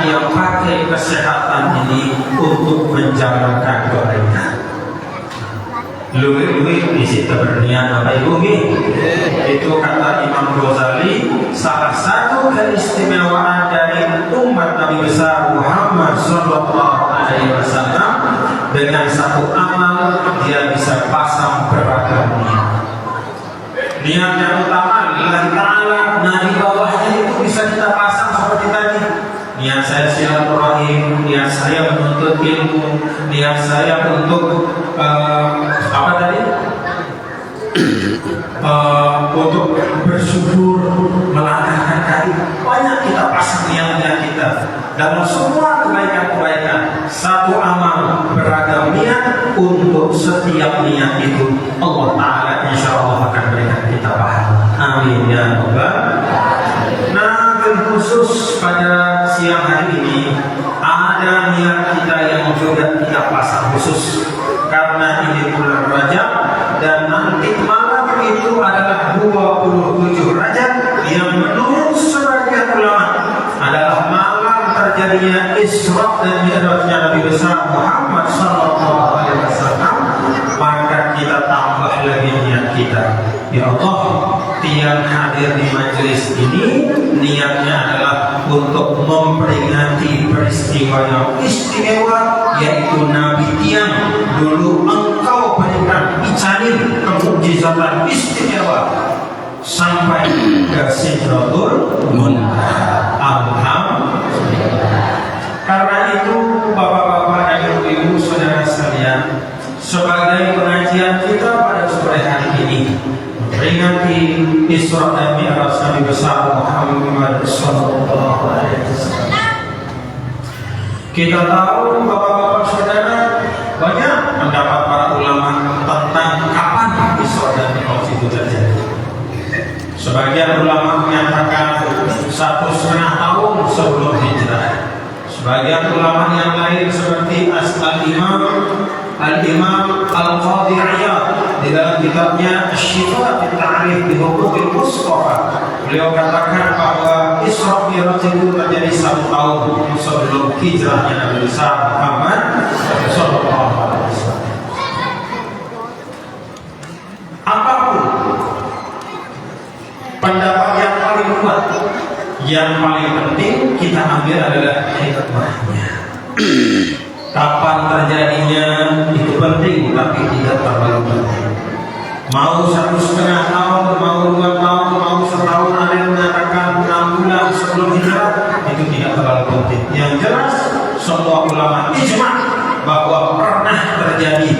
yang pakai kesehatan ini untuk menjalankan kebaikan. Luwih isi berniat Bapak Ibu. Itu kata Imam Ghazali, salah satu keistimewaan dari umat Nabi besar Muhammad Sallallahu Alaihi Wasallam, dengan satu amal dia bisa pasang beragam niat. Niat yang utama lillahi ta'ala, nah di bawahnya itu bisa kita pasang seperti tadi. Niat saya silaturahim, niat saya menuntut ilmu, niat saya untuk apa tadi? Untuk bersyukur, melangkahkan kaki. Banyak kita pasang niat-niat kita dalam semua kebaikan-kebaikan. Satu amal beragam niat, untuk setiap niat itu Allah Ta'ala insya Allah akan berikan kita pahala. Amin ya Rabbal. Nah, khusus pada siang hari ini ada niat kita yang juga kita pasang khusus karena ini bulan Rajab, dan nanti malam itu adalah 27 Rajab yang menurut sebagian ulama adalah malam terjadinya Isra dan Mi'rajnya Nabi besar Muhammad Sallallahu Alaihi Wasallam. Maka kita tambah lagi niat kita, ya Allah, tiang hadir di majelis ini niatnya adalah untuk memperingati peristiwa yang istimewa, yaitu Nabi tiang dulu engkau berikan icanin kemukjizatan istimewa sampai ke Sidratul Muntaha. Alhamdulillah. Karena itu bapak-bapak dan ibu-ibu saudara sekalian, sebagai pengajian kita pada sore hari ini memperingati Isra dan Mi'raj Nabi besar Muhammad Sallallahu Alaihi Wasallam. Kita tahu bapak-bapak saudara, banyak pendapat para ulama tentang kapan Isra dan Mi'raj itu terjadi. Sebagian ulama menyatakan 1,5 tahun sebelum hijrah. Sebagian ulama yang lain seperti Al-Imam Al-Qadhi Iyad di dalam kitabnya Asy-Syifa fi Ta'rif bi Huquqil Mustafa, beliau katakan bahwa Isra Mi'raj itu terjadi 1 tahun sebelum hijrahnya Nabi besar Muhammad sallallahu alaihi wasallam. Apapun pendapat yang paling kuat, yang paling penting kita ambil adalah hikmahnya. Kapan terjadinya itu penting, tapi tidak terlalu penting. Mau 1,5 tahun, mau 2 tahun, mau setahun, ada yang mengatakan 6 bulan sebelum hijrah, itu tidak terlalu penting. Yang jelas semua ulama ijma bahwa pernah terjadi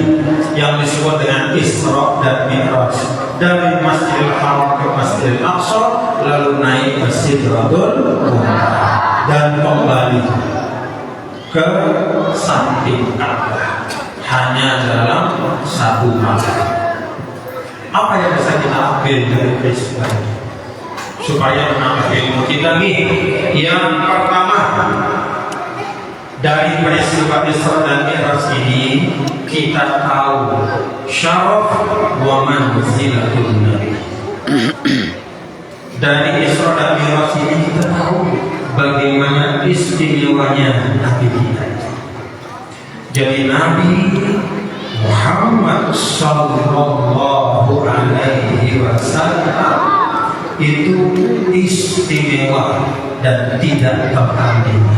yang disebut dengan Isra dan Mi'raj, dari Masjidil Haram ke Masjidil Aqsa, lalu naik ke Sidratul Muntaha dan kembali ke samping Ka'bah, hanya dalam 1 malam. Apa yang bisa kita ambil dari peristiwa ini supaya menambah ilmu kita nih? Yang pertama, dari peristiwa Isra dan Mi'raj ini kita tahu syaraf wa manzilatul Nabi. Dari Isra dan Mi'raj ini kita tahu bagaimana istimewanya Nabi kita. Jadi Nabi Muhammad Sallallahu Alaihi Wasallam itu istimewa dan tidak tertandingi.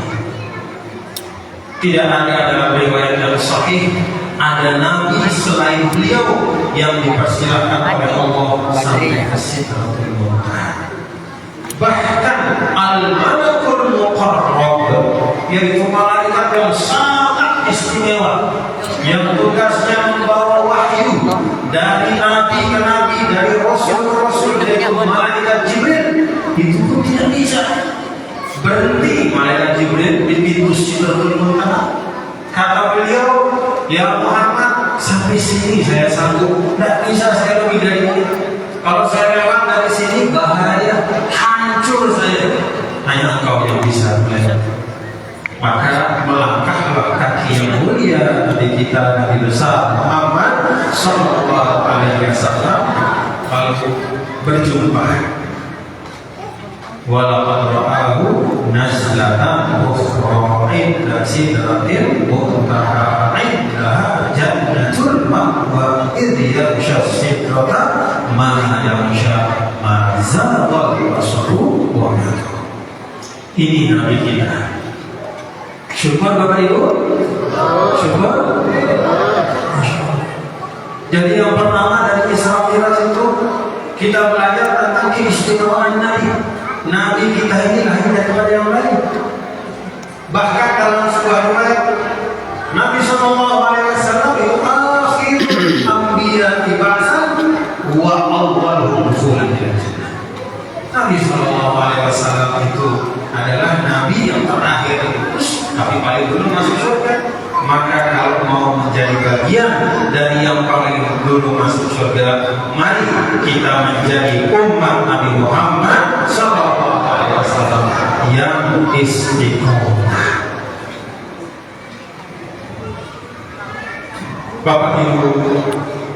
Tidak ada dalam riwayat yang sahih ada Nabi selain beliau yang dipersilakan oleh Allah sampai ke Sidratul Muntaha. Bahkan al-malakul muqarrab, yaitu malaikat yang sangat istimewa, yang tugasnya membawa wahyu dari nabi ke nabi, dari rasul ke rasul, yaitu malaikat Jibril, itu pun tidak bisa berhenti malaikat Jibril di pintu Sidratul Muntaha. Kata beliau, ya Muhammad, sampai sini saya sanggup, tidak bisa saya lebih dari ini. Kalau saya lewat dari sini bahaya, hancur saya. Hanya engkau yang bisa melihat. Maka melangkahlah kaki yang mulia Nabi kita, Nabi besar Muhammad Sallallahu Alaihi Wasallam, lalu berjumpa. Walaqad ra'ahu nazlatan ukhra. sidratil muntaha indaha jannatul ma'wa idh yaghsha sidrata ma yaghsha ma zaghal basaru wa ma tagha. Ini Nabi kita. Syukur Bapak Ibu? Syukur? Jadi yang pertama dari Isra Mi'raj itu kita belajar tentang keistimewaan Nabi. Nabi kita ini lain daripada yang lain. Bahkan dalam sebuah riwayat Nabi SAW itu akhirul anbiya ba'tsan wa awwaluhum dukhulan ila jannah. Nabi SAW itu adalah Nabi yang terakhir diutus, tapi paling dulu masuk surga. Maka kalau mau menjadi bagian dari yang paling dulu masuk surga, mari kita menjadi umat Nabi Muhammad SAW yang istiqomah. Bapak Ibu,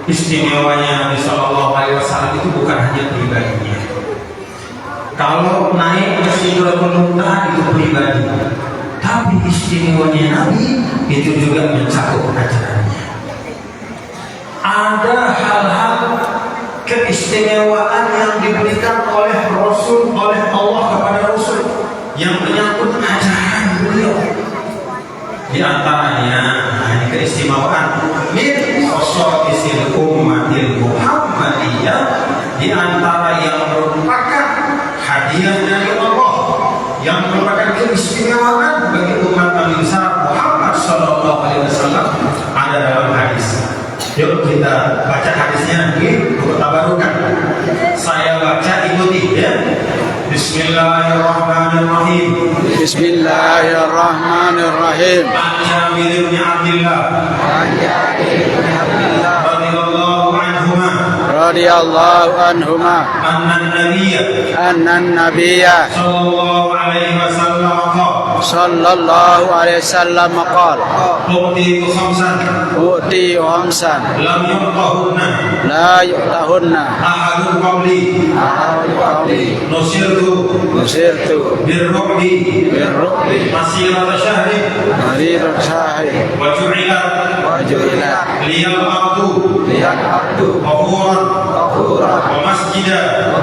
istimewanya Nabi SAW itu bukan hanya pribadinya. Kalau naik ke Sidratul Muntaha itu pribadi, tapi istimewanya Nabi itu juga mencakup ajarannya. Ada hal-hal keistimewaan yang diberikan oleh Rasul, oleh Allah kepada Rasul yang menyangkut ajaran beliau. Di antaranya ini keistimewaan min khosaisil ummatil Muhammadiyah, di antara yang merupakan hadiah dari Allah, yang merupakan keistimewaan bagi umat Nabi Muhammad SAW ada dalam hadis. Yuk kita baca hadisnya di buku tabarukan. Saya baca ikuti ya. Bismillahirrahmanirrahim. Bismillahirrahmanirrahim. An Jabir bin Abdullah radhiyallahu anhuma anna nabiyya sallallahu alaihi wasallam qala uti khamsan la yu'tahunna ahadun qabli nusirtu birru'bi masirata syahri wa ju'ilat liyal abdu Qahuran wa masjidah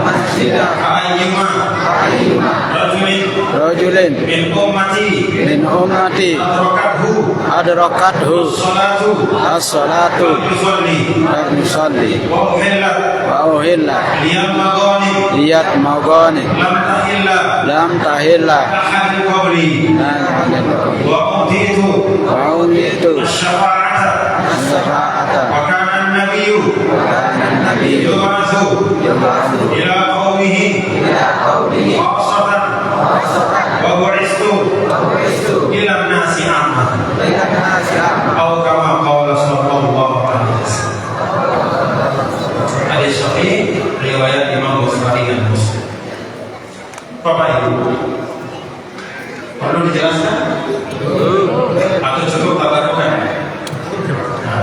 rajulin min ummati adrakathu as-salatu wa yusalli wa uhilla liyat magani lam tahilla wa utitu syafa'ata wa kana an-nabiyyu yub'atsu ila qaumihi khasatan wa bu'istu ila an-nasi 'ammah atau kama qala sallallahu alaihi wasallam. Hadis sahih riwayat Imam Bukhari dan Muslim. Bapak Ibu, perlu dijelaskan atau cukup tabarukan?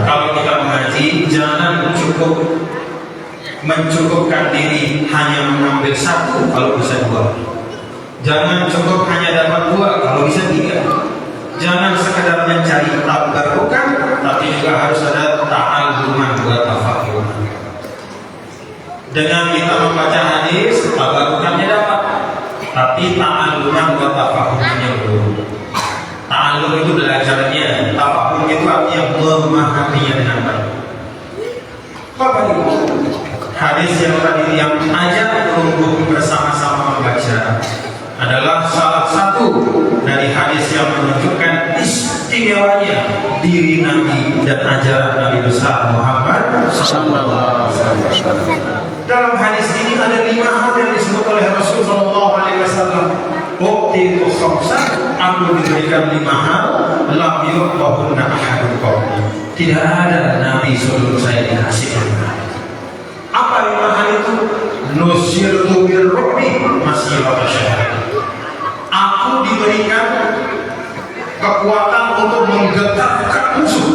Kalau kita mengaji, jangan cukup mencukupkan diri hanya mengambil satu kalau bisa dua. Jangan cukup hanya dapat dua kalau bisa tiga. Jangan sekedar mencari tabarukan, tapi juga harus ada ta'alluman wa tafahuman. Dengan kita membaca hadis, tabarukannya dapat, tapi ta'alluman wa tafahumannya belum. Ta'allum itu belajarnya, tafahum itu artinya memahaminya dengan baik. Bapak Ibu, hadis yang tadi yang ajak untuk bersama-sama membaca adalah salah satu dari hadis yang menunjukkan istimewanya diri Nabi dan ajaran Nabi besar Muhammad sallallahu alaihi wasallam. Dalam hadis ini ada 5 hal yang disebut oleh Rasul sallallahu alaihi wasallam. Bukti itu khamsah, aku diberikan 5 hal lam yu'tahunna ahadun qabli. Tidak ada Nabi sebelum saya dikasih 5 hal. Apa 5 hal itu? Nusirtu birru'bi masirata syahri. Aku diberikan kekuatan untuk menggetarkan musuh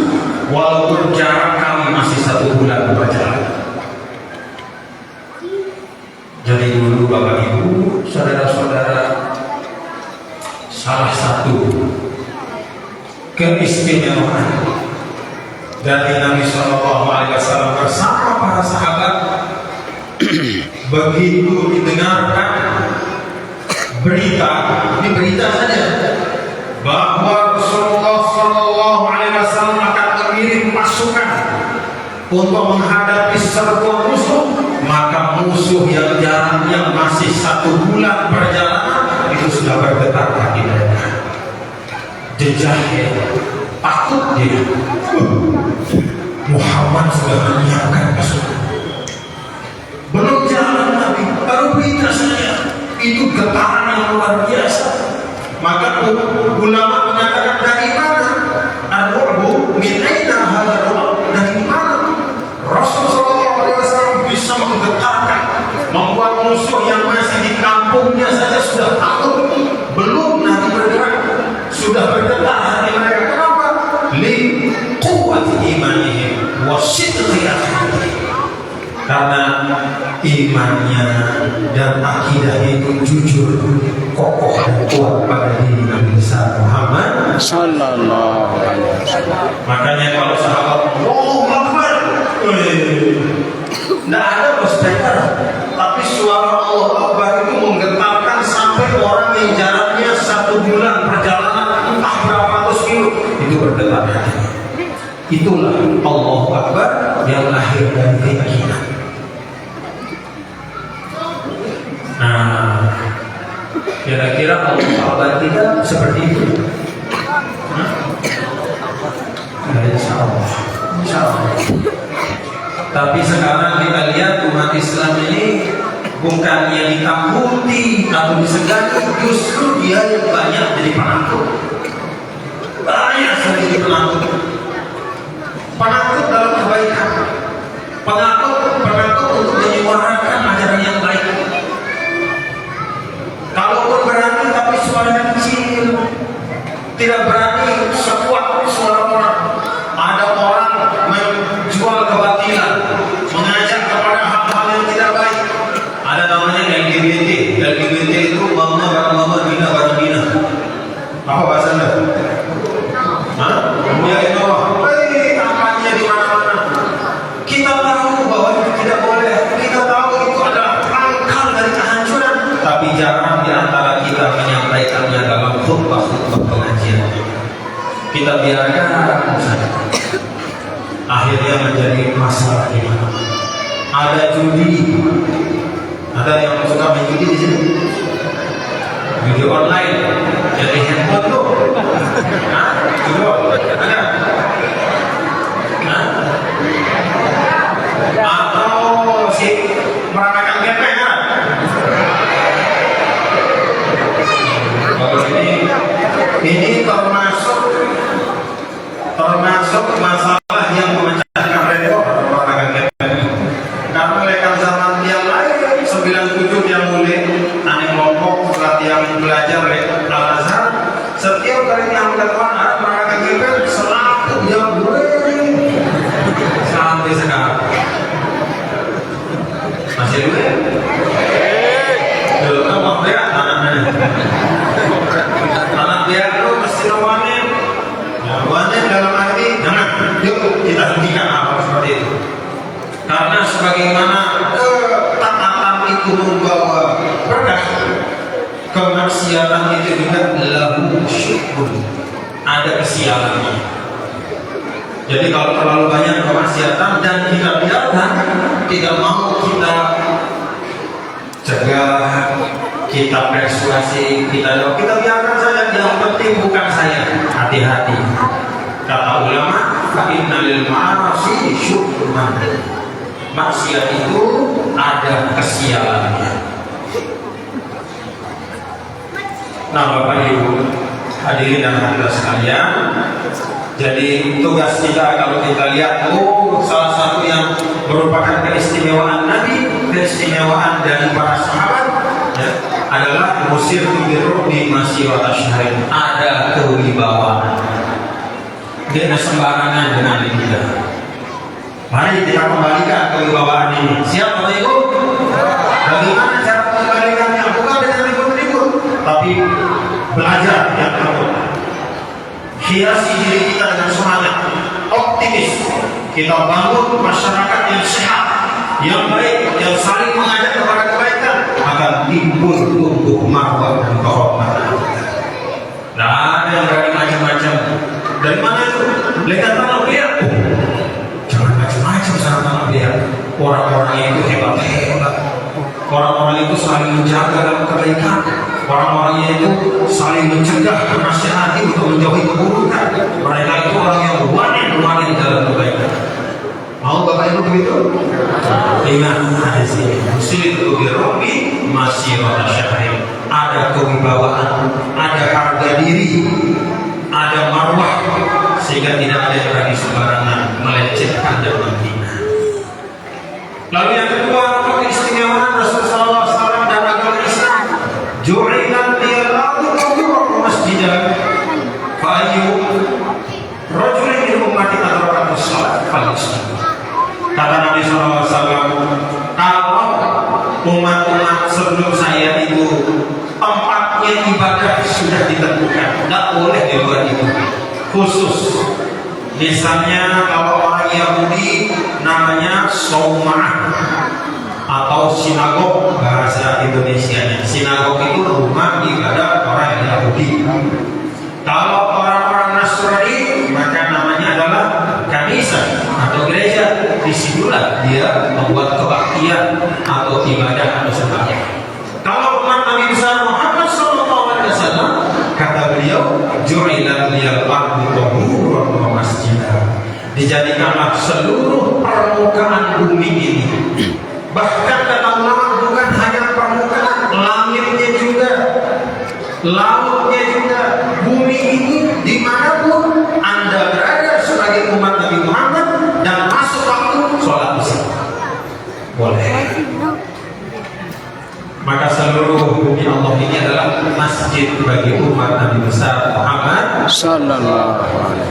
walaupun jarak kami masih 1 bulan berjalan. Jadi dulu Bapak Ibu, saudara-saudara, salah satu keistimewaan dari Nabi Shallallahu Alaihi Wasallam bersama para sahabat. Begitu didengarkan berita, ini berita saja, bahwa Rasulullah Shallallahu Alaihi Wasallam akan mengirim pasukan untuk menghadapi serbuan musuh, maka musuh yang jaraknya masih 1 bulan perjalanan itu sudah bergetar kaki mereka. Jejaknya takut dia. Muhammad sudah menyiapkan pasukan. Belum jalan Nabi, baru berita saja. Itu getaran yang luar biasa. Maka ulama mengatakan, dari mana ar-ru'bu min aina hadha ar-ru'b? Dari mana Rasulullah SAW bisa menggetarkan, membuat musuh yang masih di kampungnya saja sudah takut, belum Nabi bergerak sudah bergetar hati mereka. Kenapa? Li quwwati imanihim wa sidqi aqidihim. Karena imannya dan akidahnya itu jujur, kokoh dan kuat pada diri Nabi besar Muhammad Sallallahu Alaihi Wasallam. Makanya kalau sahabat Allahu Akbar, tidak ada speaker, tapi suara Allahu Akbar itu menggetarkan sampai orang yang jaraknya 1 bulan perjalanan entah berapa ratus kilo itu bergetar. Itulah Allahu Akbar yang lahir dari keyakinan. Nah, kira-kira Allahu Akbar kita seperti itu. Insya Allah. Tapi sekarang kita lihat umat Islam ini bukannya ditakuti atau disegani, justru dia yang banyak jadi penakut. Banyak sekali jadi penakut. Penakut dalam kebaikan. Penakut untuk menyuarakan ajaran yang baik. Kalaupun berani tapi suaranya kecil, tidak berani sekuat suara orang. Ada orang menjual kebatilan, mengajak kepada hal-hal yang tidak baik. Ada namanya LGBT. LGBT itu mama bina. Apa bahasanya? Hah? Ya itu. Kampanye di mana-mana. Kita tahu bahwa itu tidak boleh. Kita tahu itu adalah pangkal dari kehancuran. Tapi jarang di antara kita menyampaikannya dalam khutbah-khutbah pengajian. Kita biarkan saja. Akhirnya menjadi masalah di mana? Ada judi. Ada yang suka main judi di sini. Judi online. Jadi handphone tuh. Hah? Coba. Ada. Hah? Atau si meranakan gepeng kan? Kalau ini termasuk masalah yang memecahkan rekor meranakan gepeng. Karena mereka zaman yang lain 97 yang mulai aneh kelompok latihan belajar Al-Azhar, setiap kali yang melakukan meranakan gepeng selalu yang boleh sampai sekarang. Masih dulu ya? Dulu kan waktu ya anak dia itu mesti wanen. Wanen dalam arti jangan, yuk kita hentikan hal seperti itu. Karena sebagaimana ketaatan itu membawa berkah, kemaksiatan itu juga lahu syukur, ada kesialannya. Jadi kalau terlalu banyak kemaksiatan dan kita biarkan, tidak mau kita cegah, kita persuasi, kita biarkan saja. Yang penting bukan saya, hati-hati. Kata ulama, fa inna lil ma'asi syukran. Maksiat itu ada kesialannya. Nah, Bapak Ibu hadirin dan hadirat sekalian, jadi tugas kita kalau kita lihat, salah satu yang merupakan keistimewaan Nabi, keistimewaan dari para sahabat, ya, adalah musir biru di masyirat asyhad. Ada kewibawaan. Tidak sembarangan dengan kita. Mari kita kembalikan kewibawaan ini. Siap Bapak Ibu? Bagaimana cara mengembalikannya? Bukan dengan ribut-ribut, tapi belajar yang tepat. hiasi diri kita dengan semangat, optimis. Kita bangun masyarakat yang sehat, yang baik, yang saling mengajak kepada kebaikan, akan timbul tumbuh marwah dan kehormatan. Nah, ada yang dari macam-macam. Dari mana itu? Lekat tanah biar. Jangan macam-macam sama tanah biar. Orang-orang itu hebat-hebat. Orang-orang itu saling menjaga dalam kebaikan. Orang-orangnya itu saling mencegah, menasihati untuk menjauhi keburukan. Mereka itu orang yang berani dalam kebaikan. Mau Bapak Ibu begitu? Ingat ada sini. Muslim itu birobi masih orang syahid. Ada kewibawaan, ada harga diri, ada marwah, sehingga tidak ada yang berani sembarangan melecehkan dan menghina. Lalu yang kedua, keistimewaan Rasulullah SAW dan agama Islam. Ju'ilat liyal ardu qubur masjidan fa ayyu rajulin min ummati adraka as-shalah falyusallih. Kata Nabi SAW, kalau umat-umat sebelum saya itu tempatnya ibadah sudah ditentukan, tidak boleh di luar itu. Khusus, misalnya kalau orang Yahudi namanya Saumah atau sinagog bahasa Indonesianya. Sinagog itu rumah ibadah orang Yahudi. Kalau orang-orang Nasrani maka namanya adalah kanisa atau gereja. Disitulah dia membuat kebaktian atau ibadah atau sembahyang. Kalau umat Nabi besar Muhammad SAW, kata beliau, ju'ilat liyal ardu tahuran wa masjidah. Dijadikanlah seluruh permukaan bumi ini. Bahkan kata ulama bukan hanya permukaan, langitnya juga, lautnya juga, bumi ini dimanapun Anda berada sebagai umat Nabi Muhammad dan masuk waktu sholat isya boleh. Maka seluruh bumi Allah ini adalah masjid bagi umat Nabi besar Muhammad Sallallahu alaihi wasallam.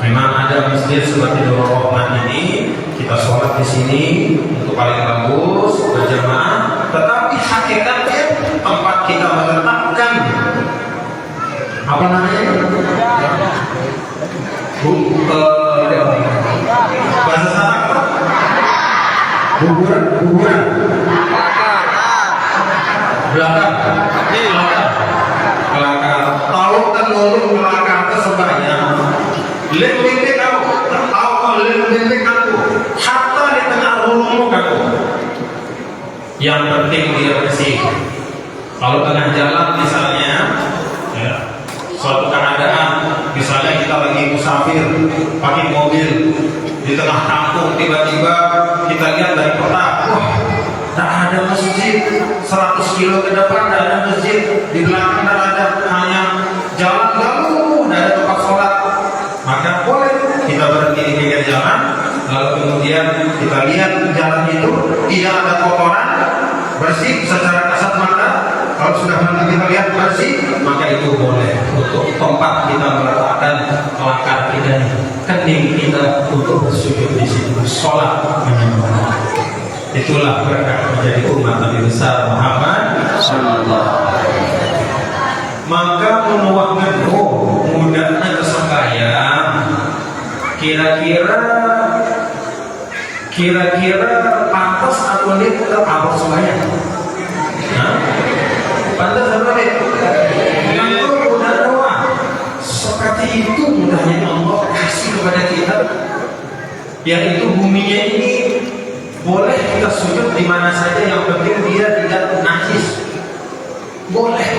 Memang ada masjid seperti Nurul Rahman ini, kita sholat di sini untuk paling bagus berjamaah. Tetapi hakikatnya tempat kita meletakkan apa namanya? Bahasa Arab apa? Kuburan. Belakang. Tahu kan ngomong belakang ke sembahyang. Lembek kamu, tahu lembek kamu. Hatta di tengah rumah kamu. Yang penting dia bersih. Kalau tengah jalan misalnya, ya, suatu keadaan, misalnya kita lagi musafir pakai mobil di tengah kampung, tiba-tiba kita lihat dari peta, wah, tak ada masjid. 100 kilo ke depan tak ada masjid, di belakang tak ada, hanya jalan jauh, tak ada tempat sholat. Maka boleh kita berhenti di pinggir jalan, lalu kemudian kita lihat jalan itu tidak ada kotoran, bersih secara kasat mata. Kalau sudah mata kita lihat bersih, maka itu boleh untuk tempat kita meletakkan kelakar kita, kening kita untuk bersujud di situ, sholat menyembah. Itulah berkah menjadi umat Nabi besar Muhammad Sallallahu alaihi wasallam. Maka menuahkan mudahnya kesembahyang. Kira-kira pantas atau tidak tetap abang sembahyang? Pantas atau tidak? Itu mudah doa. Seperti itu mudahnya Allah kasih kepada kita. Yaitu buminya ini boleh kita sujud di mana saja, yang penting dia tidak najis. Boleh.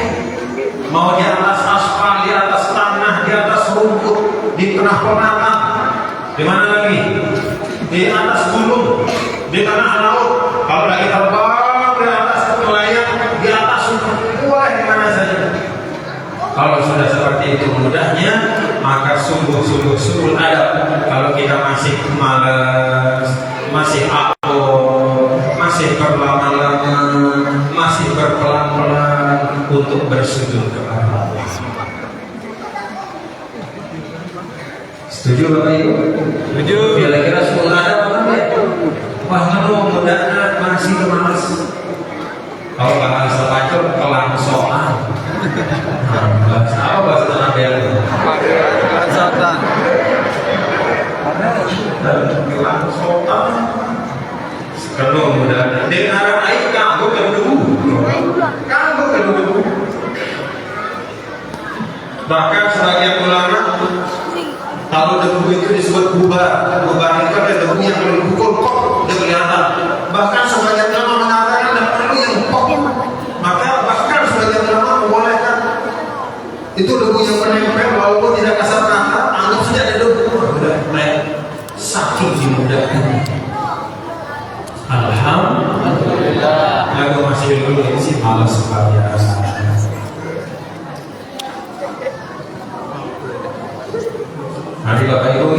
Mau di atas aspal, di atas tanah, di atas rumput, di tengah pematang, di mana lagi? Di atas gunung, di tanah laut. Kalau lagi terbang di atas kemelayang, di atas rumput, boleh di mana saja. Kalau sudah seperti itu mudahnya, maka sungguh adab. Kalau kita masih malas, masih masih berlama-lama, masih berpelan-pelan untuk bersujud kepada Allah. Setuju Bapak Ibu? Setuju. Kira-kira semua ada apa ya? Wah, lu mudah masih malas. Kalau bahasa pacul kelang soal. Apa bahasa Nabi? Dengan arah air kanggo kedudu. Kanggo kedudu. Bahkan sebagian ulama kalau debu itu disebut bubar. Bubar itu ada debu yang kalau dipukul kok udah kelihatan. Bahkan sebagian ulama mengatakan tidak perlu yang kok. Maka bahkan sebagian ulama membolehkan itu debu yang menempel walaupun tidak kasar kata, anggap saja ada debu. Udah mulai saking dimudahkan. Alhamdulillah. Lagu masih dulu ini sih malas sekali. Mari Bapak Ibu,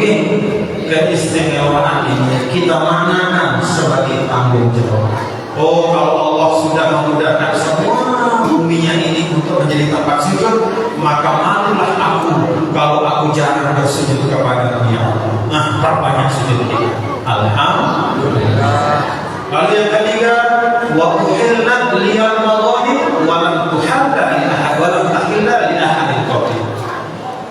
keistimewaan ini kita manakan sebagai tanggung jawab. Oh, kalau Allah sudah memudahkan semua buminya ini untuk menjadi tempat sujud, maka malulah aku kalau aku jarang bersujud kepada Dia. Nah, perbanyak sujud kita. Alhamdulillah. Lalu yang ketiga, wa uhillat liyal maghani wa lam tuhalla li ahad wa lam tahilla li ahadin qabli.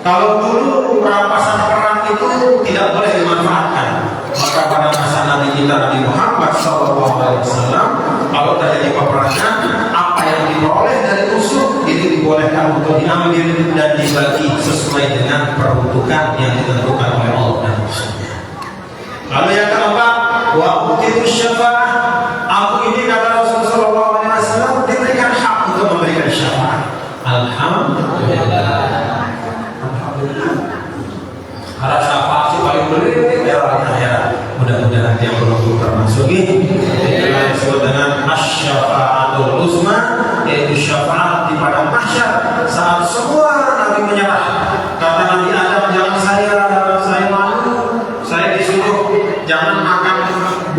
Kalau dulu rampasan perang itu tidak boleh dimanfaatkan, maka pada masa Nabi kita Nabi Muhammad SAW, kalau terjadi peperangan, apa yang diperoleh dari musuh itu dibolehkan untuk diambil dan dibagi sesuai dengan peruntukan yang ditentukan oleh Allah dan Rasulnya. Lalu yang keempat, wa utitu syafa'ah. Aku ini kata Rasulullah SAW diberikan hak untuk memberikan syafaat. Alhamdulillah. Harap syafaat sih paling berat ya akhirat. Mudah-mudahan yang belum termasuk ini yang disebut dengan asy-syafa'atul uzma, yaitu syafaat di padang mahsyar saat semua nabi menyerah. Kata Nabi Adam, jangan saya malu, saya disuruh jangan makan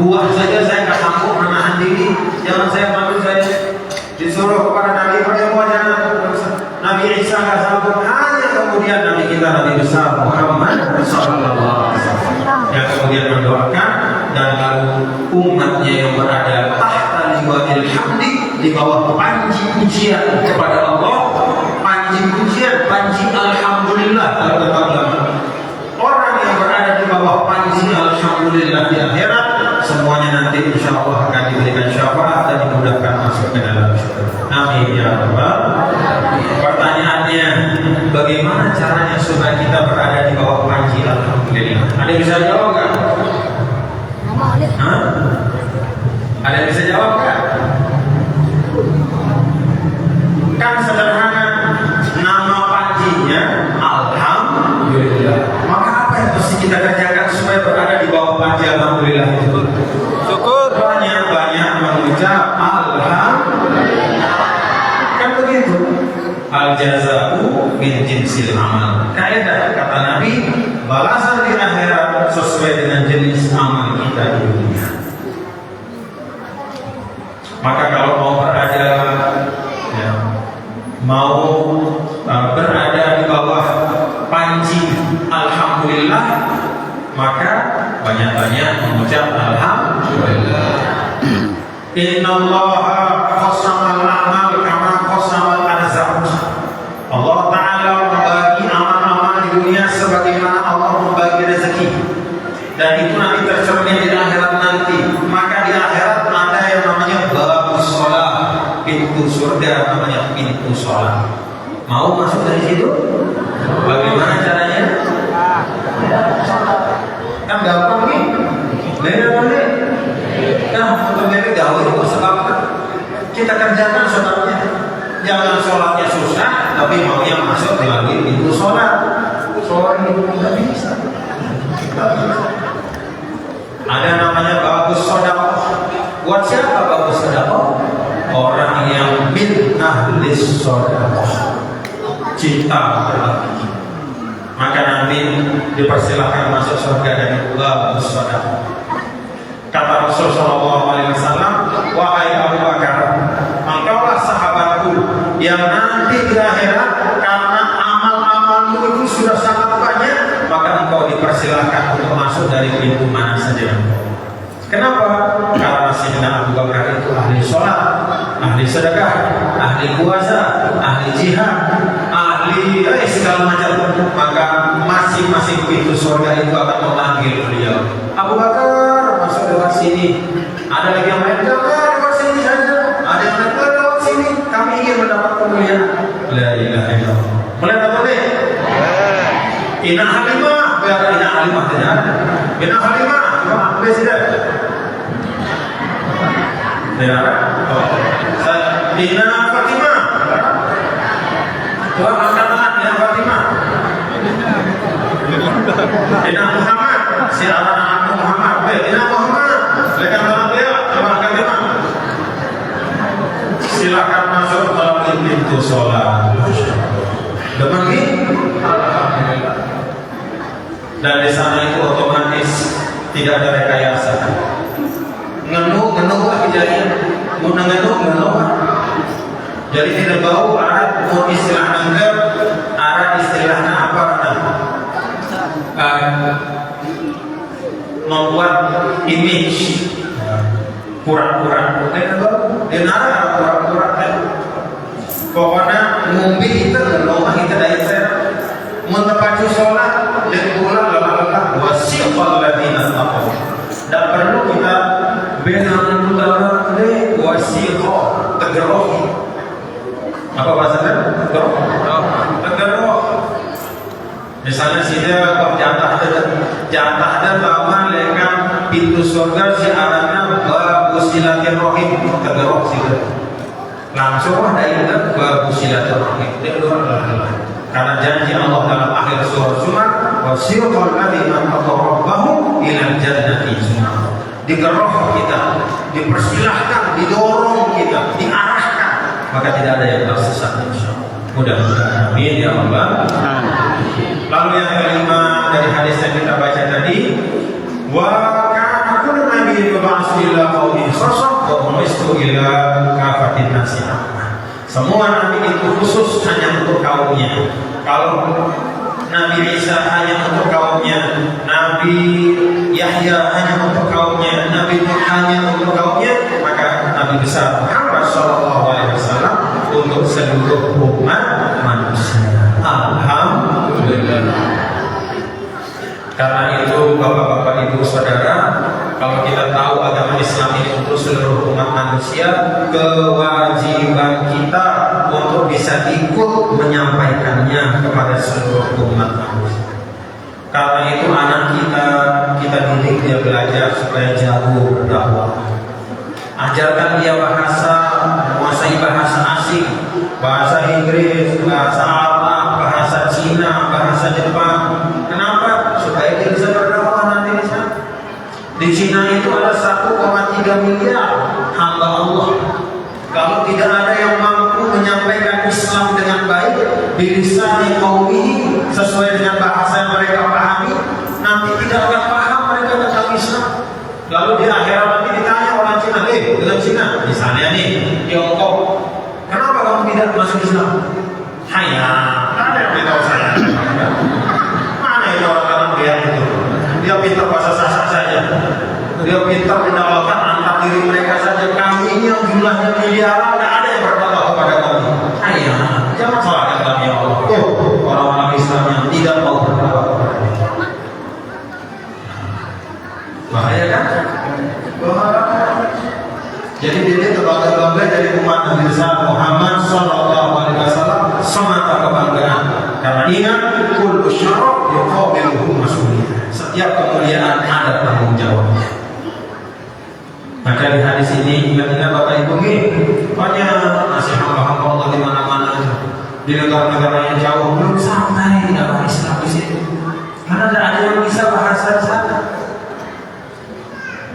buah saja saya nggak sanggup menahan diri, jangan saya malu, saya disuruh kepada Nabi pakai buah jangan. Nabi Isa nggak sanggup, hanya kemudian Nabi kita Nabi besar Muhammad Sallallahu Alaihi Wasallam yang kemudian mendoakan, dan lalu umatnya yang berada tahta liwa'il hamdi, di bawah panji pujian kepada Allah, panji pujian, panji alhamdulillah. Kalau kata ulama, orang yang berada di bawah panji alhamdulillah di akhirat, semuanya nanti insya Allah akan diberikan syafaat dan dimudahkan masuk ke dalam surga. Amin ya rabbal. Pertanyaannya, bagaimana caranya supaya kita berada di bawah panji alhamdulillah? Ada yang bisa jawab nggak? Hah? Ada yang bisa jawab nggak? Kan sederhana, nama panjinya alhamdulillah. Maka apa yang mesti kita kerjakan supaya berada di bawah panji alhamdulillah itu? Syukur. Banyak-banyak mengucap alhamdulillah. Kan begitu. Al-jaza'u min jinsil amal. Kaidah kata Nabi, balasan di akhirat sesuai dengan jenis amal kita di dunia. Maka kalau mau berada berada di bawah panji alhamdulillah, maka banyak-banyak mengucap alhamdulillah. Innallaha qasamal a'mal kama qasamal arzaq. Allah Ta'ala membagi amal-amal di dunia sebagaimana Allah membagi rezeki, dan itu nanti tercermin di akhirat nanti. Maka di akhirat ada yang namanya babus sholat, pintu surga namanya pintu sholat. Mau masuk dari situ? Bagaimana caranya? Kan gampang nih. Boleh. Nah, untuk ini jauh sebab kita kerjakan sholatnya. Jangan sholatnya susah, tapi mau yang masuk melalui pintu sholat. Sholat itu tidak bisa. Ada namanya bagus sedekah. Buat siapa bagus sedekah? Orang yang min ahlis sedekah, cinta berbagi. Maka nanti dipersilahkan masuk surga dari bagus sedekah. Kata Rasul Sallallahu Alaihi Wasallam, wahai Abu Bakar, engkaulah sahabatku yang nanti di akhirat karena amal-amalmu itu sudah sangat banyak, maka engkau dipersilahkan untuk masuk dari pintu mana saja. Kenapa? Karena Sayyidina Abu Bakar itu ahli sholat, ahli sedekah, ahli puasa, ahli jihad, ahli segala macam. Maka masing-masing pintu surga itu akan memanggil beliau. Abu Bakar, masuk lewat sini. Ada lagi yang lain? Ina Halimah, biar Ina Halimah tidak. Ina Halimah, apa tidak? Tidak. Ina Fatimah. Tuhan angkat tangan Ina Fatimah. Ina Muhammad, si anak Muhammad. Ina Muhammad, lekan tangan dia, coba angkat tangan. Silakan masuk melalui pintu sholat. Depan ini, dan di sana itu otomatis tidak ada rekayasa. Ngenuh kejadian, mau ngenuh. Jadi tidak bau arah mau istilah nanggap, arah istilahnya apa membuat image kurang-kurang. Tidak bau, denara kurang-kurang. Pokoknya ngumpi kita rumah kita dari saya mau tempat sholat dan pulang lelah-lelah wasiqal ladina taqaw. Dan perlu kita benar utara le wasiqa tegeroh. Apa bahasanya? Tegeroh. Misalnya sida kok jatah dan lama lekan pintu surga si arahnya babu silaturahim tegeroh sida. Langsung dari itu babu silaturahim. Karena janji Allah dalam akhir surah Zumar, wasiqal ladzina taqaw rabbahum ila jannati zumar. Digeroh kita, dipersilahkan, didorong kita, diarahkan, maka tidak ada yang tersesat insyaallah. Mudah-mudahan amin ya Allah. Lalu yang kelima dari hadis yang kita baca tadi, wa kana kullu nabiyyin yub'atsu ila qaumin khassah wa bu'istu ila kafatin nasi. Semua nabi itu khusus hanya untuk kaumnya. Kalau Nabi Isa hanya untuk kaumnya, Nabi Yahya hanya untuk kaumnya, Nabi Nuh hanya untuk kaumnya, maka Nabi besar Muhammad SAW untuk seluruh umat manusia. Alhamdulillah. Karena itu bapak-bapak ibu saudara, kalau kita tahu agama Islam ini untuk seluruh umat manusia, kewajiban kita untuk bisa ikut menyampaikannya kepada seluruh umat manusia. Karena itu anak kita didik dia belajar supaya jago berdakwah. Ajarkan dia bahasa, menguasai bahasa asing, bahasa Inggris, bahasa Arab, bahasa Cina, bahasa Jepang. Kenapa? Supaya dia bisa berdakwah nanti di sana. Di Cina itu ada 1,3 miliar hamba Allah. Kalau tidak ada yang mampu menyampaikan Islam dengan baik di lisan qaumihi sesuai dengan bahasa yang mereka pahami, nanti tidak akan paham mereka tentang Islam. Lalu di akhirat nanti ditanya orang Cina, dengan Cina, misalnya nih Tiongkok, kenapa kamu tidak masuk Islam? Hanya, ada yang beritahu saya. Mana itu orang lihat itu? Dia pintar bahasa sastra saja. Dia pintar menyalahkan antar diri mereka saja. Kami ini yang jumlahnya miliaran, tidak ada yang berkata kepada kami. Hanya, jangan salahkan kami ya Allah. Orang-orang Islam yang tidak mau berkata kepada kami. Bahaya kan? Jadi dia terbangga-bangga dari umat Nabi Muhammad SAW semata kebanggaan. Karena ingat, kullu syaraf yuqabiluhu mas'uliyah. Setiap kemuliaan ada tanggung jawabnya. Maka di hadis ini ingat-ingat Bapak Ibu banyak masih hamba-hamba Allah di mana-mana, di negara-negara yang jauh belum sampai dakwah Islam di situ. Karena tidak ada yang bisa bahasa sana.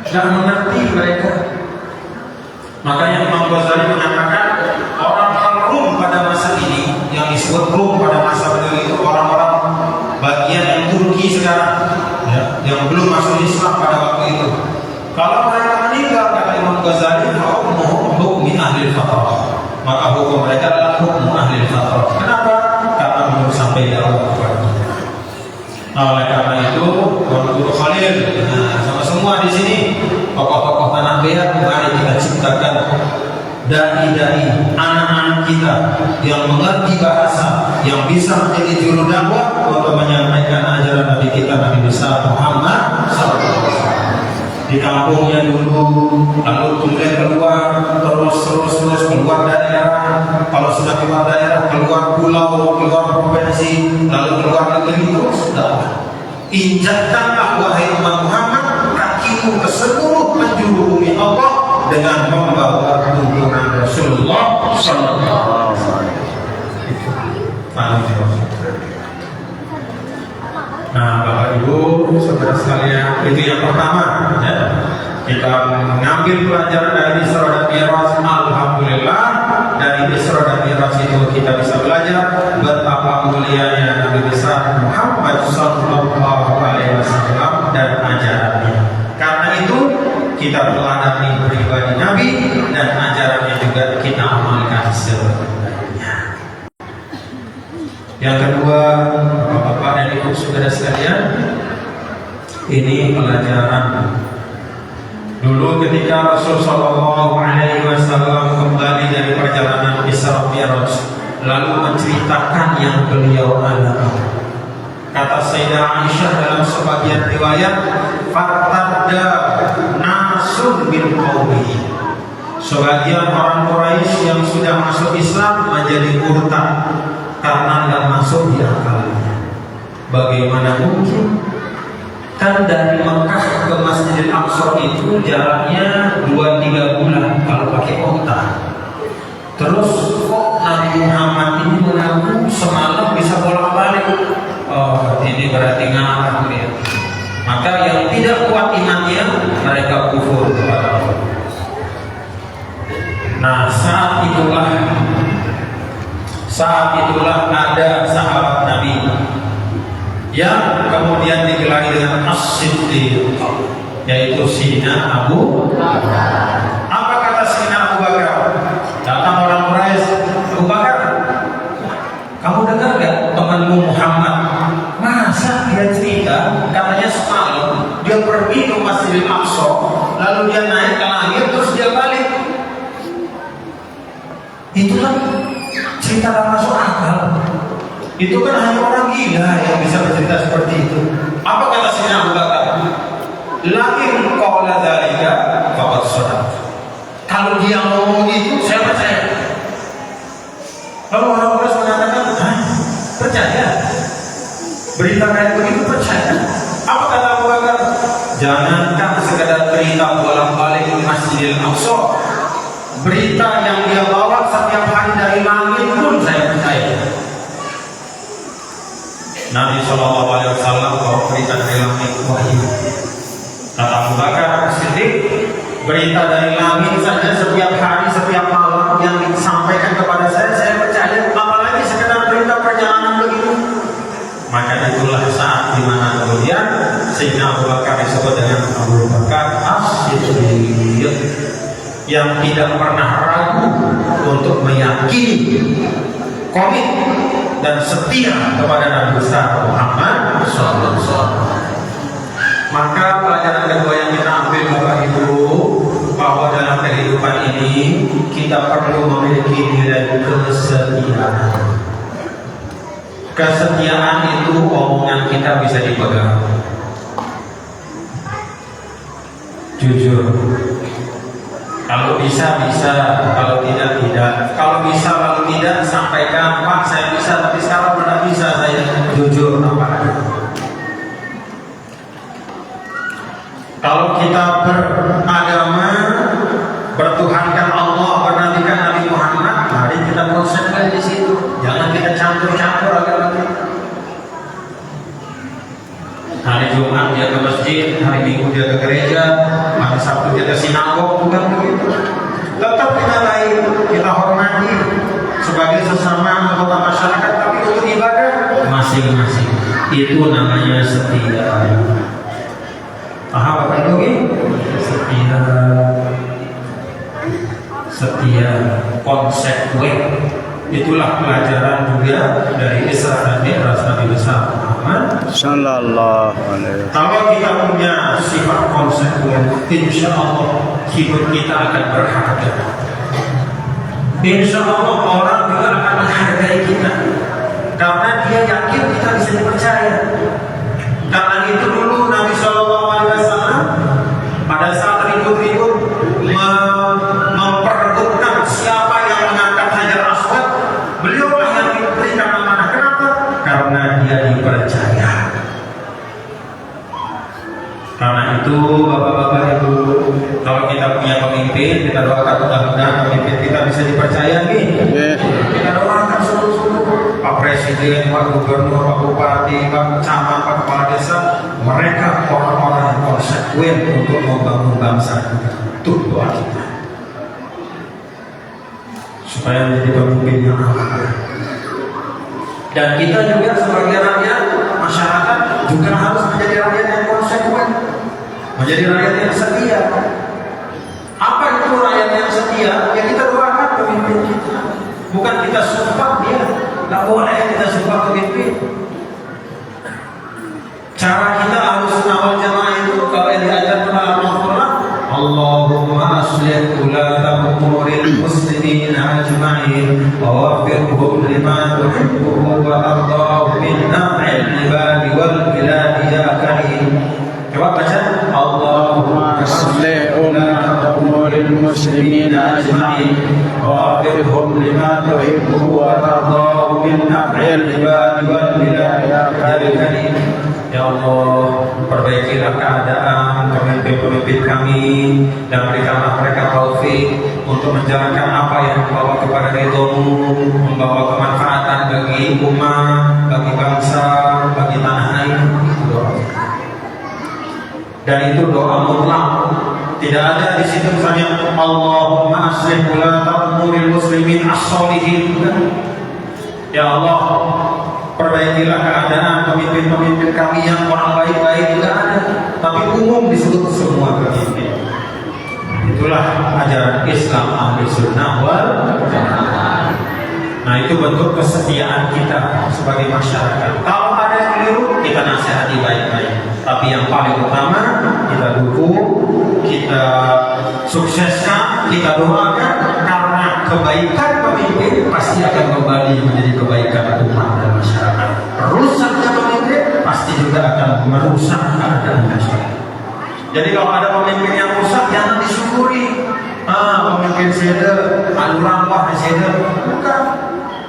Tidak mengerti mereka. Makanya Imam Ghazali menyatakan orang-orang Rum pada masa ini, yang disebut Rum pada masa beliau itu orang-orang bagian yang Turki sekarang, ya, yang belum masuk Islam pada waktu itu. Kalau mereka meninggal, kata Imam Ghazali, hukum ahli fatrah, maka hukum mereka adalah hukum ahli fatrah. Kenapa? Karena belum sampai dakwah kepada kita. Nah, oleh karena itu, Guru Khalil, sama semua di sini, tokoh-tokoh tanah liat, mari kita ciptakan dai-dai, anak-anak kita yang mengerti bahasa, yang bisa menjadi juru dakwah untuk menyampaikan ajaran Nabi kita, Nabi besar Muhammad SAW. Di kampungnya dulu, lalu kemudian keluar, terus keluar daerah. Kalau sudah keluar daerah, keluar pulau, keluar provinsi, lalu keluar negeri. begitu sudah. Injakkanlah wahai umat Muhammad kakimu ke seluruh penjuru bumi Allah dengan membawa tuntunan Rasulullah Sallallahu Alaihi Wasallam. Nah, Bapak Ibu, saudara sekalian, itu yang pertama. Ya. Kita mengambil pelajaran dari Isra dan Mi'raj. Alhamdulillah, dari Isra dan Mi'raj itu kita bisa belajar betapa mulianya Nabi besar Muhammad Sallallahu Alaihi Wasallam dan ajarannya. Karena itu kita teladani pribadi Nabi dan ajarannya juga kita amalkan sebenarnya. Yang kedua, Bapak dan Ibu saudara sekalian, ini pelajaran. Dulu ketika Rasul Sallallahu Alaihi Wasallam kembali dari perjalanan Isra Mi'raj, lalu menceritakan yang beliau alami. Kata Sayyidah Aisyah dalam sebagian riwayat, "Fartadda nasun min qaumihi." Sebagian orang Quraisy yang sudah masuk Islam menjadi murtad karena tidak masuk di akalnya. Bagaimana mungkin? Kan dari Mekah ke Masjidil Aqsa itu jaraknya 2-3 bulan kalau pakai onta. Terus kok Nabi Muhammad ini mengaku semalam bisa bolak-balik? Oh, ini berarti ngarang dia. Maka yang tidak kuat imannya mereka kufur kepada Allah. Nah, saat itulah ada sahabat Nabi yang kemudian digelari dengan As-Siddiq, yaitu Sayyidina Abu Bakar. Apa kata Sayyidina Abu Bakar? Datang orang Quraisy, "Abu Bakar, kamu dengar gak temanmu Muhammad? Masa dia cerita katanya semalam dia pergi ke Masjidil Aqsa, lalu dia naik ke langit terus dia balik. Itulah cerita tak masuk akal. Itu kan hanya orang gila yang bisa bercerita seperti itu." Apa kata Sayyidina Abu Bakar? "Lakin qala dzalika faqad shadaq." Kalau dia ngomong itu saya percaya. Lalu orang Quraisy mengatakan, "Hah? Percaya? Berita kayak begitu percaya?" Apa kata Abu Bakar? "Jangankan sekedar cerita bolak-balik di Masjidil Aqsa, berita yang dia bawa setiap hari dari langit pun saya percaya." Nabi Shallallahu Alaihi Wasallam bawa berita dari langit wahyu. Kata Abu Bakar Siddiq, berita dari langit saja setiap hari, setiap malam yang disampaikan kepada saya percaya. Apalagi sekedar berita perjalanan begitu. Maka itulah saat dimana kemudian Sayyidina Abu Bakar disebut dengan Abu Bakar As-Siddiq, yang tidak pernah ragu untuk meyakini, komit dan setia kepada Nabi besar Muhammad SAW. Maka pelajaran kedua yang kita ambil Bapak Ibu, bahwa dalam kehidupan ini kita perlu memiliki nilai kesetiaan. Kesetiaan itu omongan kita bisa dipegang, jujur. Kalau bisa, kalau tidak, tidak. Kalau bisa, lalu tidak, sampaikan, "Pak, saya bisa, tapi sekarang tidak bisa, saya jujur apa adanya." Kalau kita beragama, bertuhankan Allah, bernantikan Nabi Muhammad, mari kita konsepkan di situ. Jangan kita campur-campur agama kita. Hari Jumat dia ke masjid, hari Minggu dia ke gereja, hari Sabtu dia ke sinagog, bukan begitu. Tetap kita lain, kita hormati sebagai sesama anggota masyarakat, tapi untuk ibadah masing-masing. Itu namanya setia. Paham Bapak Ibu? Setia, konsekuen. Itulah pelajaran juga dari Isra dan Mi'raj Nabi besar Muhammad Sallallahu Alaihi Wasallam. Kalau kita punya sifat konsekuen, insya Allah hidup kita akan berharga. Insya Allah orang juga akan menghargai kita, karena dia yakin kita bisa dipercaya. Karena itu dulu Nabi Sallallahu Alaihi Wasallam pada saat ribut-ribut memperebutkan siapa yang mengangkat Hajar Aswad, beliaulah yang diberikan amanah. Kenapa? Karena dia dipercaya. Nah itu bapak-bapak ibu, kalau kita punya pemimpin, kita doakan mudah-mudahan pemimpin kita bisa dipercaya nih. Kita doakan seluruh Pak Presiden, Pak Gubernur, Pak Bupati, Pak Camat, Pak Kepala Desa, mereka orang-orang yang konsekuen untuk membangun bangsa kita. Itu doa kita. Supaya menjadi pemimpin yang amanah. Dan kita juga sebagai rakyat, masyarakat juga harus menjadi rakyat yang konsekuen, menjadi rakyat yang setia. Apa itu rakyat yang setia? Ya kita doakan pemimpin kita. Bukan kita sumpah dia. Tidak boleh kita sumpah pemimpin. Cara kita harus awal jamaah itu kalau yang diajarkan oleh Al-Quran, Allahumma aslih ulata umuril muslimin ajma'in wa wafiqhum lima tuhibbuhu wa ardahu min naf'il ibadi wal biladi ya karim. Coba baca, Allahumma aslih ulata umuril muslimin ajma'in wa wafiqhum lima tuhibbuhu wa ardahu min naf'il ibadi wal biladi ya karim. Ya Allah, perbaikilah keadaan pemimpin-pemimpin kami dan berikanlah mereka taufik untuk menjalankan apa yang membawa kepada ridho-Mu, membawa kemanfaatan bagi umat, bagi bangsa, bagi tanah air. Dan itu doa mutlak. Tidak ada di situ misalnya Allahumma aslih ulata umuril muslimin as-solihin. Ya Allah, perbaikilah keadaan pemimpin-pemimpin kami yang orang baik-baik, tidak ada, tapi umum disebut semua pemimpin. Itulah ajaran Islam ahli sunnah wal jamaah. Nah itu bentuk kesetiaan kita sebagai masyarakat. Kalau ada yang keliru, kita nasihati baik-baik. Tapi yang paling utama kita dukung, kita sukseskan, kita doakan, karena kebaikan pemimpin pasti akan kembali menjadi kebaikan umat dan masyarakat. Rusaknya pemimpin pasti juga akan merusak keadaan masyarakat. Jadi kalau ada pemimpin yang rusak, jangan disyukuri. Pemimpin saya aluran wah saya bukan.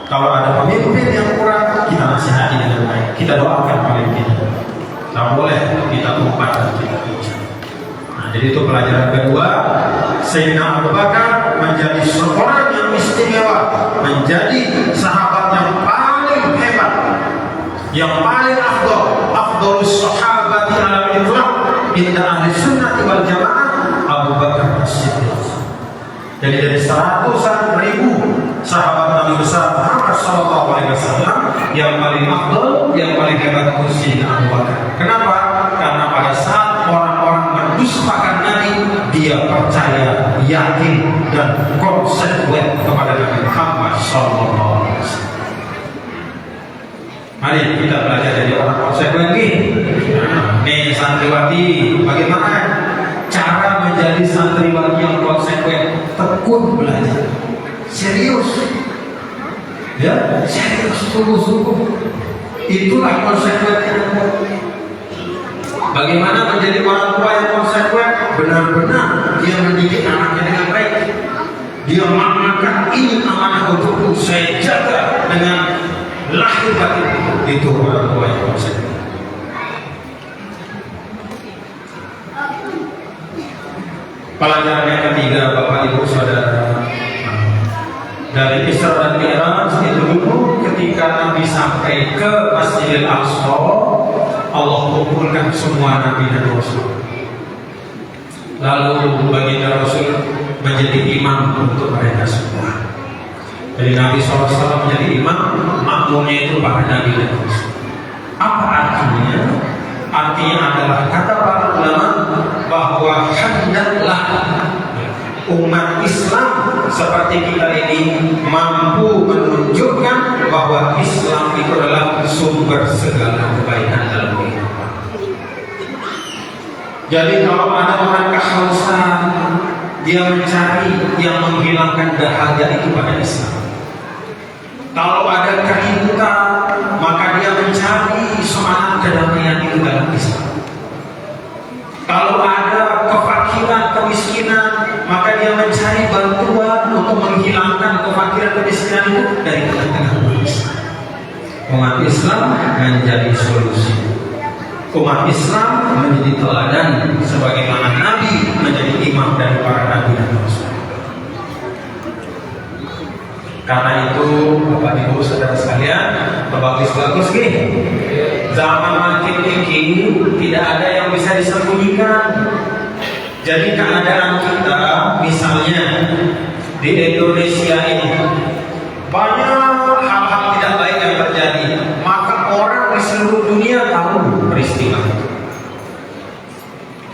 Kalau ada pemimpin yang kurang, kita nasihati dengan baik. Kita doakan pemimpin. Tidak boleh kita umpat dan kita puja. Nah, jadi itu pelajaran kedua. Sayyidina Abu Bakar menjadi seorang yang istimewa, menjadi sahabat yang paling hebat, yang paling afdalus sahabati ala al-itlaq inda ahli sunnah wal jamaah, Abu Bakar As-Siddiq. Jadi dari 100.000 sahabat Nabi besar Muhammad sallallahu alaihi wasallam, yang paling afdal, yang paling hebat itu Sayyidina Abu Bakar. Kenapa? Karena pada saat orang-orang mendustakan Nabi, dia percaya, yakin dan konsekuen kepada Nabi Muhammad sallallahu alaihi wasallam. Mari kita belajar jadi orang konsekuen nih. Nih santriwati, bagaimana cara menjadi santriwati yang konsekuen? Tekun belajar, serius, ya serius, sungguh-sungguh. Itulah konsekuensinya. Bagaimana menjadi orang tua yang konsekuen? Benar-benar dia mendidik anaknya dengan baik. Dia maknakan ini amanah untukku, saya jaga dengan lahir batin. Itu orang tua yang konsekuen. Pelajaran yang ketiga, Bapak Ibu Saudara, dari Isra dan Mi'raj itu dulu ketika Nabi sampai ke Masjidil Aqsa, Allah kumpulkan semua Nabi dan Rasul. Lalu baginda Rasul menjadi imam untuk mereka semua. Jadi Nabi SAW menjadi imam, makmumnya itu para Nabi dan Rasul. Apa artinya? Artinya adalah kata para ulama bahwa hendaklah umat Islam seperti kita ini mampu menunjukkan bahwa Islam itu adalah sumber segala kebaikan dalam kehidupan. Jadi kalau ada orang kehausan, dia mencari yang menghilangkan dahaga itu pada Islam. Kalau ada keributan, maka dia mencari semangat kedamaian itu dalam Islam. Kalau ada kefakiran, kemiskinan, maka dia mencari bantuan untuk menghilangkan kefakiran, kemiskinan itu dari tengah-tengah umat Islam. Umat Islam menjadi solusi. umat Islam menjadi teladan sebagaimana Nabi menjadi imam dari para nabi dan rasul. Karena itu, Bapak Ibu saudara sekalian, bagus gini. Zaman makin ini tidak ada yang bisa disembunyikan. Jadi keadaan kita, misalnya di Indonesia ini banyak hal-hal tidak baik yang terjadi, maka orang di seluruh dunia tahu peristiwa itu.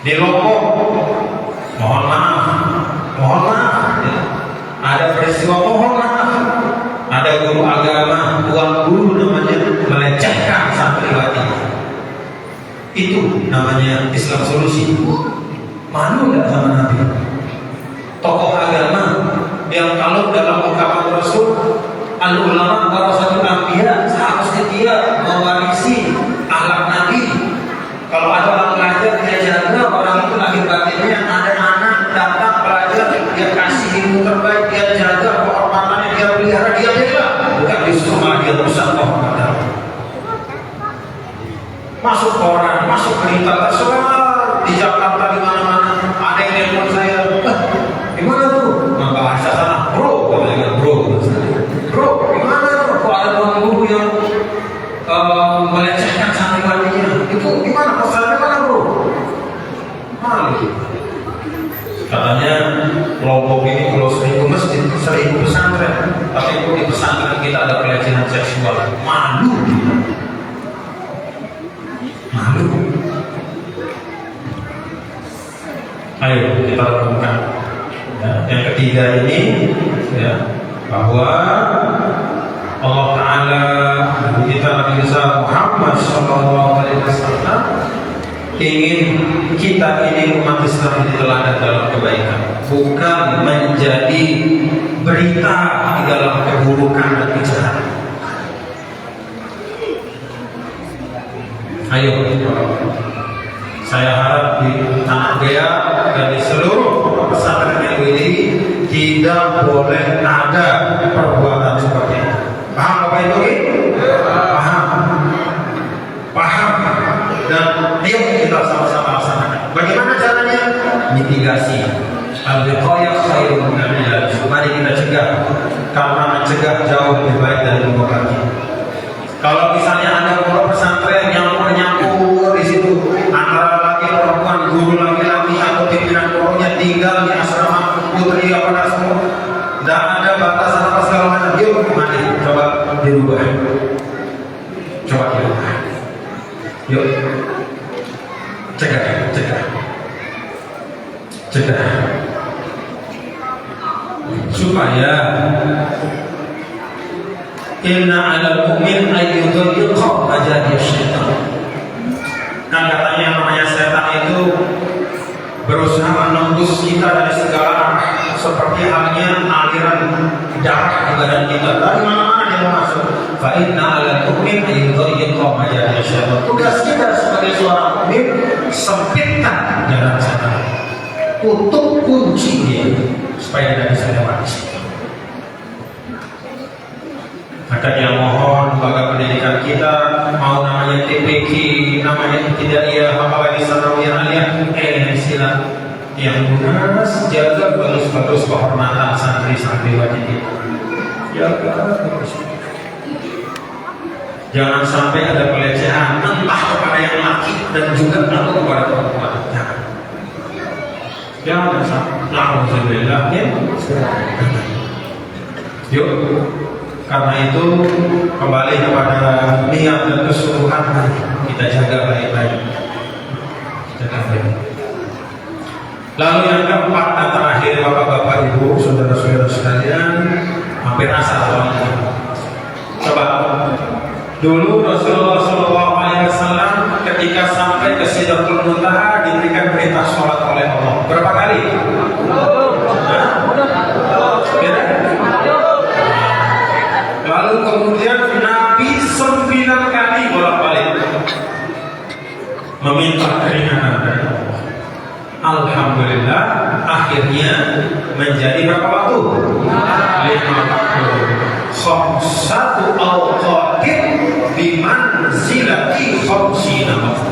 Di Lombok, mohon maaf, ya. Ada peristiwa mohon maaf, ada guru agama, tuan guru namanya melecehkan santriwati. Itu namanya Islam solusi. Malu nggak sama Nabi? Tokoh agama yang kalau dalam ungkapan Rasul, al-ulama warasatul anbiya, seharusnya dia mewarisi akhlak Nabi. Kalau ada orang belajar, dia jaga orang itu lahir batinnya. Ada anak datang belajar, dia kasih ilmu terbaik, dia jaga kehormatannya, dia pelihara, dia bela. Bukan disuruh malah dia rusak kehormatan. Masuk koran, masuk berita tersebar di Jakarta di mana-mana. Ada yang nelfon saya, gimana tuh? Bahasa sana, bro, gimana tuh? Kok ada orang guru yang melecehkan santriwatinya? Itu gimana? Masalahnya mana, bro? Malu. Katanya Lombok ini kalau 1000 masjid, 1000 pesantren, tapi kok di pesantren kita ada pelecehan seksual. Malu. Ayo kita lakukan. Yang ketiga ini, ya, bahwa Allah Taala kita Nabi Muhammad SAW ingin kita ini umat Islam diteladan dalam kebaikan, bukan menjadi berita di dalam keburukan dan kejahatan. Ayo, saya harap di Tanah Gea dan di seluruh pesantren yang ini tidak boleh ada perbuatan seperti itu. Paham Bapak Ibu? Paham. Dan ayo kita sama-sama laksanakan. Bagaimana caranya? Mitigasi. Al-wiqayah khairun min al-ilaj. Mari kita cegah. Karena mencegah jauh lebih baik dari mengobati. Kalau misalnya ada pondok pesantren yang nyampur di situ antara laki perempuan, guru laki-laki atau pimpinan pondoknya tinggal di asrama putri apa semua, tidak ada batasan apa segala macam. Yuk, mari coba dirubah. Yuk, cegah. Supaya inna 'alal mu'min ayyudhiqa majadi syaitan. Kan katanya namanya setan itu berusaha menembus kita dari segala arah, seperti halnya aliran darah di badan kita. Dari mana-mana dia mau masuk. Fa inna 'alal mu'min ayyudhiqa majadi syaitan. Tugas kita sebagai seorang mukmin sempitkan jalan setan. Tutup kunci dia supaya tidak bisa lewat di situ. Maka dia mohon lembaga pendidikan kita, mau namanya TPQ, namanya Ibtidaiyah, apalagi Sanawiyah Aliyah, istilah yang lunas, jaga bagus-bagus kehormatan santri-santri wajib kita. Jaga terus. Jangan sampai ada pelecehan entah kepada yang laki dan juga atau kepada perempuan. Jangan sampai. Alhamdulillah. Yuk. Karena itu kembali kepada niat dan keseluruhan kita jaga baik-baik. Lalu yang keempat dan terakhir, bapak-bapak, ibu, saudara-saudara sekalian, hampir asal soalnya. Coba dulu Rasulullah SAW ketika sampai ke Sidratul Muntaha diberikan perintah sholat oleh Allah. Berapa kali? Lalu kemudian Nabi 9 kali bolak-balik meminta keringanan dari Allah. Alhamdulillah akhirnya menjadi berapa waktu? 5 waktu. Khamsatu awqatin bimanzilati khamsina waktu.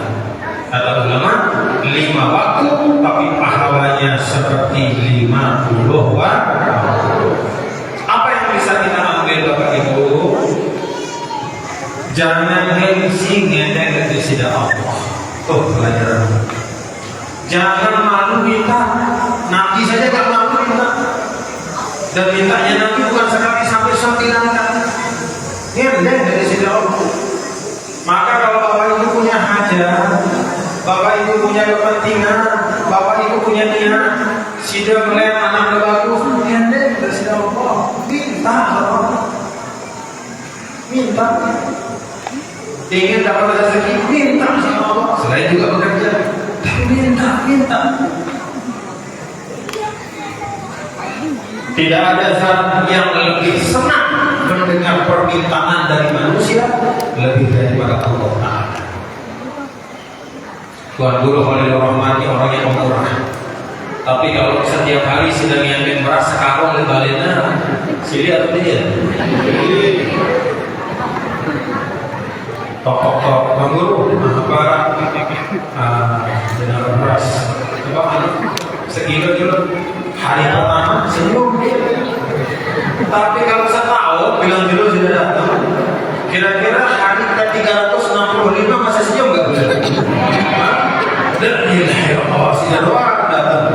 5 waktu, tapi pahalanya seperti 50 waktu. Apa yang bisa kita ambil Bapak Ibu? Jangan gengsi ngedek di sisi Allah. Pelajaran. Jangan malu minta. Nabi saja gak malu minta. Dan mintanya Nabi bukan sekali sampai 9 kali. Ngedek dari sisi Allah. Maka kalau Bapak Ibu punya hajat, Bapak Ibu punya kepentingan, Bapak Ibu punya niat, sudah melihat anak bagus, ngedek dari sisi Allah. Minta Allah. Minta. Ingin dapat rezeki, minta sama Allah. Selain juga bekerja, tapi minta. Tidak ada zat yang lebih senang mendengar permintaan dari manusia lebih daripada Allah Ta'ala. Tuhan Guru Khalilur Rahman orang yang pemurah. Tapi kalau setiap hari sedang yang merasa karung di balena, sili atau dia? Tok Bang Guru, apa dengan beras? Coba sekilo dulu. Hari pertama senyum. Tapi kalau setahun bilang dulu sudah datang. Kira-kira hari ke-365 masih senyum nggak? Dan ya Allah, sudah doang datang.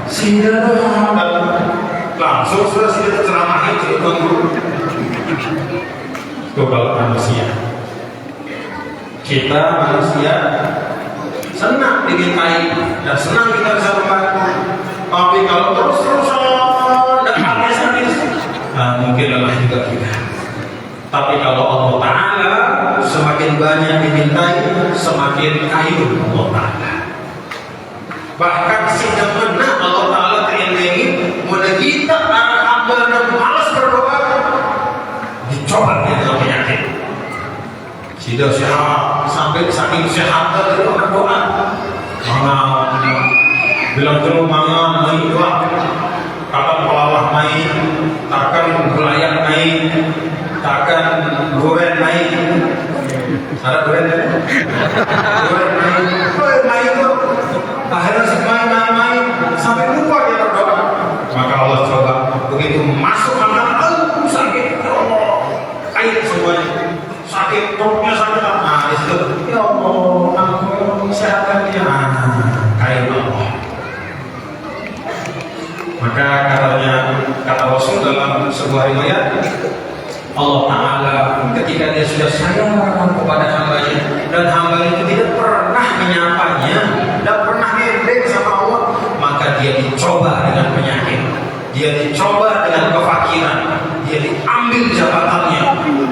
Sudah doang datang. Langsung sudah terceramahin cerita Bang Guru. Itu kalau manusia. Kita manusia senang dimintai dan senang kita bisa membantu. Tapi kalau terus-terusan dan habis-habis, mungkin lelah juga kita. Tapi kalau Allah Ta'ala semakin banyak dimintai, semakin kaya Allah Ta'ala. Bahkan sehingga mana Allah Ta'ala ingin mulai kita para hamba yang malas berdoa dicoba dengan penyakit. Sudah sehat, sampai saking sehatnya dari orang doa. Bilang dulu mama main doa, takkan pelawah main, takkan belayak main, takkan goren main. Ada goren kan? Goren main tuh. Akhirnya si main sampai lupa dia berdoa. Maka Allah coba begitu masuk makan, sakit, ya Allah, kait semuanya. Sakit, perutnya sakit, di situ, ya Allah, aku sehatkan dia, kaya Allah. Maka kata Rasul dalam sebuah riwayat, Allah Ta'ala ketika dia sudah sayang kepada hambanya dan hamba itu tidak pernah menyapanya, tidak pernah ngedek sama Allah, maka dia dicoba dengan penyakit, dia dicoba dengan kefakiran, dia diambil jabatannya,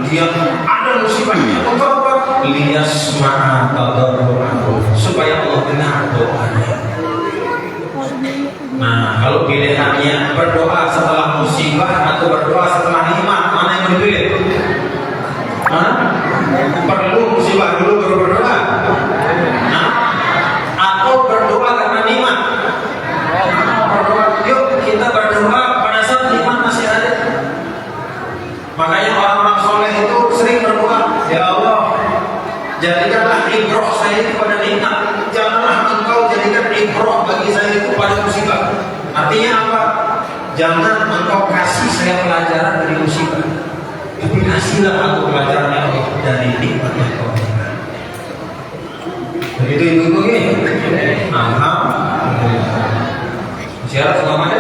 dia ada musibahnya. Untuk apa? Liyasma'a tadarru'ahu, supaya Allah dengar doanya. Nah, kalau pilihannya berdoa setelah musibah atau berdoa setelah nikmat, mana yang dipilih? Perlu musibah dulu baru berdoa? Atau berdoa karena nikmat? Berdoa. Yuk kita berdoa pada saat nikmat masih ada. Makanya orang-orang soleh itu sering berdoa, ya Allah, jadikanlah ibroh saya itu pada nikmat, janganlah engkau jadikan ibroh bagi saya itu pada musibah. Artinya apa? Jangan engkau kasih saya pelajaran dari musibah, tapi kasihlah aku pelajaran yang Allah dari nikmat yang kau berikan. Begitu ibu-ibu ini. Alhamdulillah. Masyarat sama mana?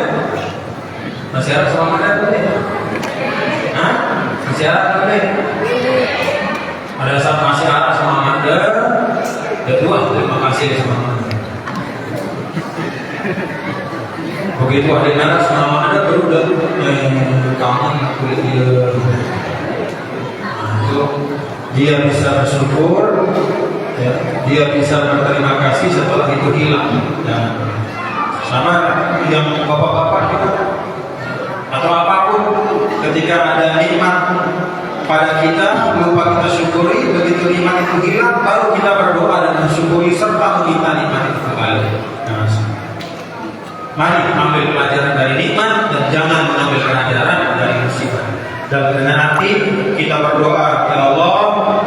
Masyarat sama mana boleh? Masyarat boleh? Ada saat masyarat sama mana? Kedua, terima kasih sama mana. Begitu ada nara sama ada baru udah kangen kulit dia bisa bersyukur, ya, dia bisa berterima kasih setelah itu hilang. Ya. Sama yang bapak-bapak kita atau apapun, ketika ada nikmat pada kita lupa kita syukuri, begitu nikmat itu hilang baru kita berdoa dan mensyukuri serta meminta nikmat itu kembali. Nah, mari ambil pelajaran dari nikmat dan jangan mengambil pelajaran dari musibah. Dan dengan hati kita berdoa, ya Allah,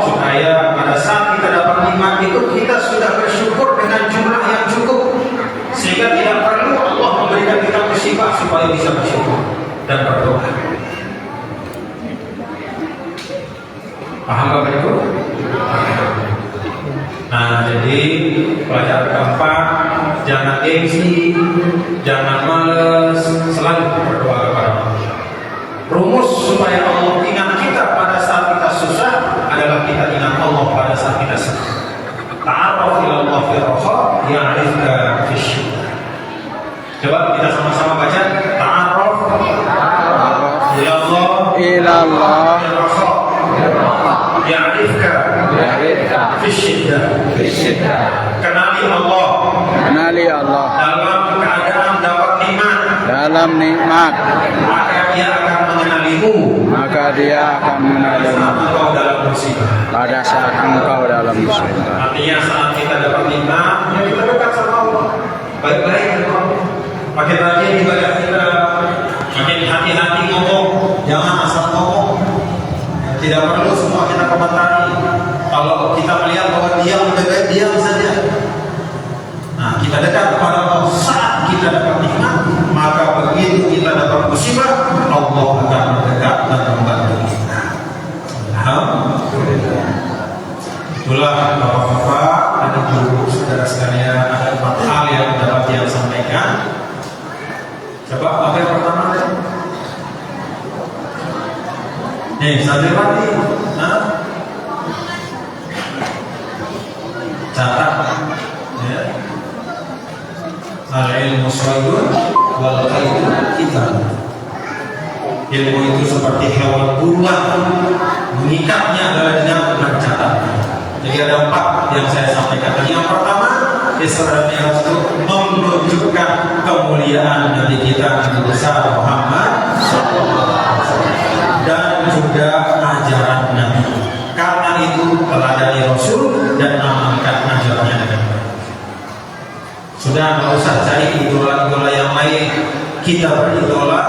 supaya pada saat kita dapat nikmat itu kita sudah bersyukur dengan jumlah yang sehingga tidak perlu Allah memberikan kita musibah supaya bisa bersyukur dan berdoa. Paham Bapak Ibu? Nah, jadi pelajaran keempat, jangan gengsi, jangan males, selalu berdoa kepada Allah. Rumus supaya Allah ingat kita pada saat kita susah adalah kita ingat Allah pada saat kita senang. Ta'arraf ila Allah fi raha ya'rifka fi syiddah. Coba kita sama-sama baca. Ta'arraf ila Allah fi raha ya'rifka fi syiddah. Kenali Allah dalam keadaan dapat nikmat, maka dia akan mengenalimu pada saat engkau dalam musibah. Artinya saat kita dapat nikmat, kita dekat sama Allah. Baik-baik, makin rajin ibadah kita, makin hati-hati ngomong, jangan asal ngomong. Tidak perlu semua kita komentari. Kalau kita melihat bahwa dia mendekat, diam saja. Nah, kita dekat kepada Allah saat kita dapat nikmat, maka begitu kita dapat musibah, Allah akan mendekat dan membantu kita. Alhamdulillah. Itulah Bapak-bapak dan Ibu saudara sekalian, ada 4 hal yang dapat dia sampaikan. Coba apa yang pertama? Santriwati, catat, ya. Al-ilmu syaidun wal qaidu kitab. Ilmu itu seperti hewan buruan, mengikatnya adalah dengan mencatat. Jadi ada 4 yang saya sampaikan. Yang pertama, Isra dan Mi'raj itu menunjukkan kemuliaan Nabi kita Nabi besar Muhammad dan juga ajaran Nabi. Karena itu teladani Rasul dan amalkan ajarannya dengan baik. Sudah nggak usah cari idola-idola yang lain. Kita beridola,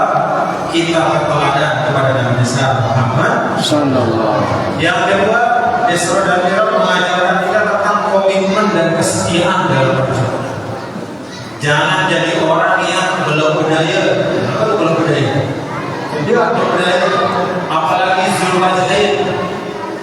kita berteladan kepada Nabi besar Muhammad sallallahu. Yang kedua, Isra dan Mi'raj mengajarkan kita tentang komitmen dan kesetiaan dalam perjuangan. Jangan jadi orang yang belum berdaya. Belum berdaya. Dia berdaya. Apalagi Zulwajdain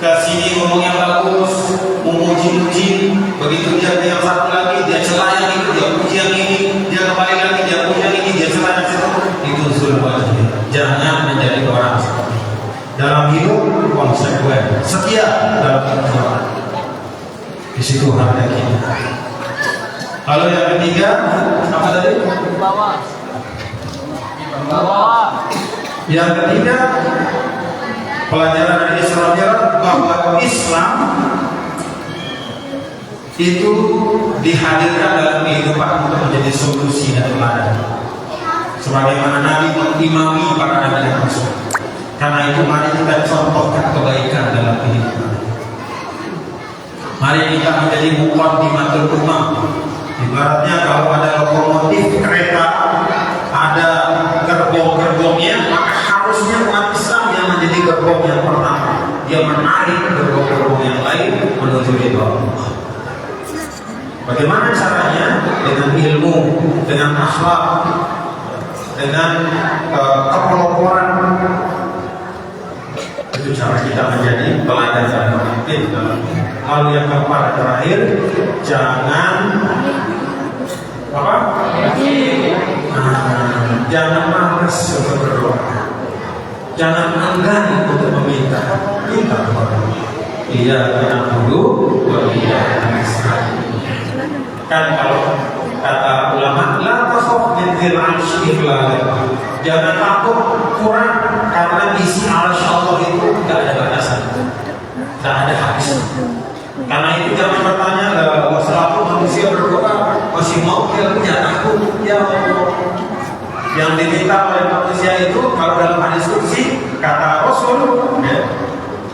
ke sini ngomong yang bagus, memuji-muji. Begitu dia yang satu lagi, dia celah yang itu, dia puji yang ini, dia kembali lagi, dia puji yang ini, dia celah yang situ. Itu Zulwajdain. Jangan menjadi orang seperti itu. Dalam hidup konsekuen, setia dalam perjuangan. Di situ harga kita. Lalu yang ketiga, apa tadi? Yang ketiga, pelajaran dari Isra bahwa Islam itu dihadirkan dalam kehidupan untuk menjadi solusi dan teladan. Sebagaimana Nabi mengimami para nabi dan rasul. Karena itu mari kita contohkan kebaikan dalam kehidupan. Mari kita menjadi muqaddimatul ummah. Ibaratnya kalau ada lokomotif kereta, ada gerbong-gerbongnya, maka harusnya umat Islam yang menjadi gerbong yang pertama. Dia menarik gerbong-gerbong yang lain menuju ridha Allah. Bagaimana caranya? Dengan ilmu, dengan akhlak, dengan kepeloporan. Itu cara kita menjadi teladan dan pemimpin. Lalu yang keempat terakhir, jangan apa? Jangan malas untuk berdoa. Jangan enggan untuk minta kepada Allah. Iya karena dulu, iya kan kalau kata ulama, la takhaf min dzil 'arsy jangan takut kurang karena isi 'arsy Allah itu tidak ada batasan, tidak ada habis. Karena itu jangan bertanya, selalu manusia berdoa masih mau dia punya takut ya Allah. Yang diminta oleh manusia itu kalau dalam hadis qudsi kata Rasul, ya,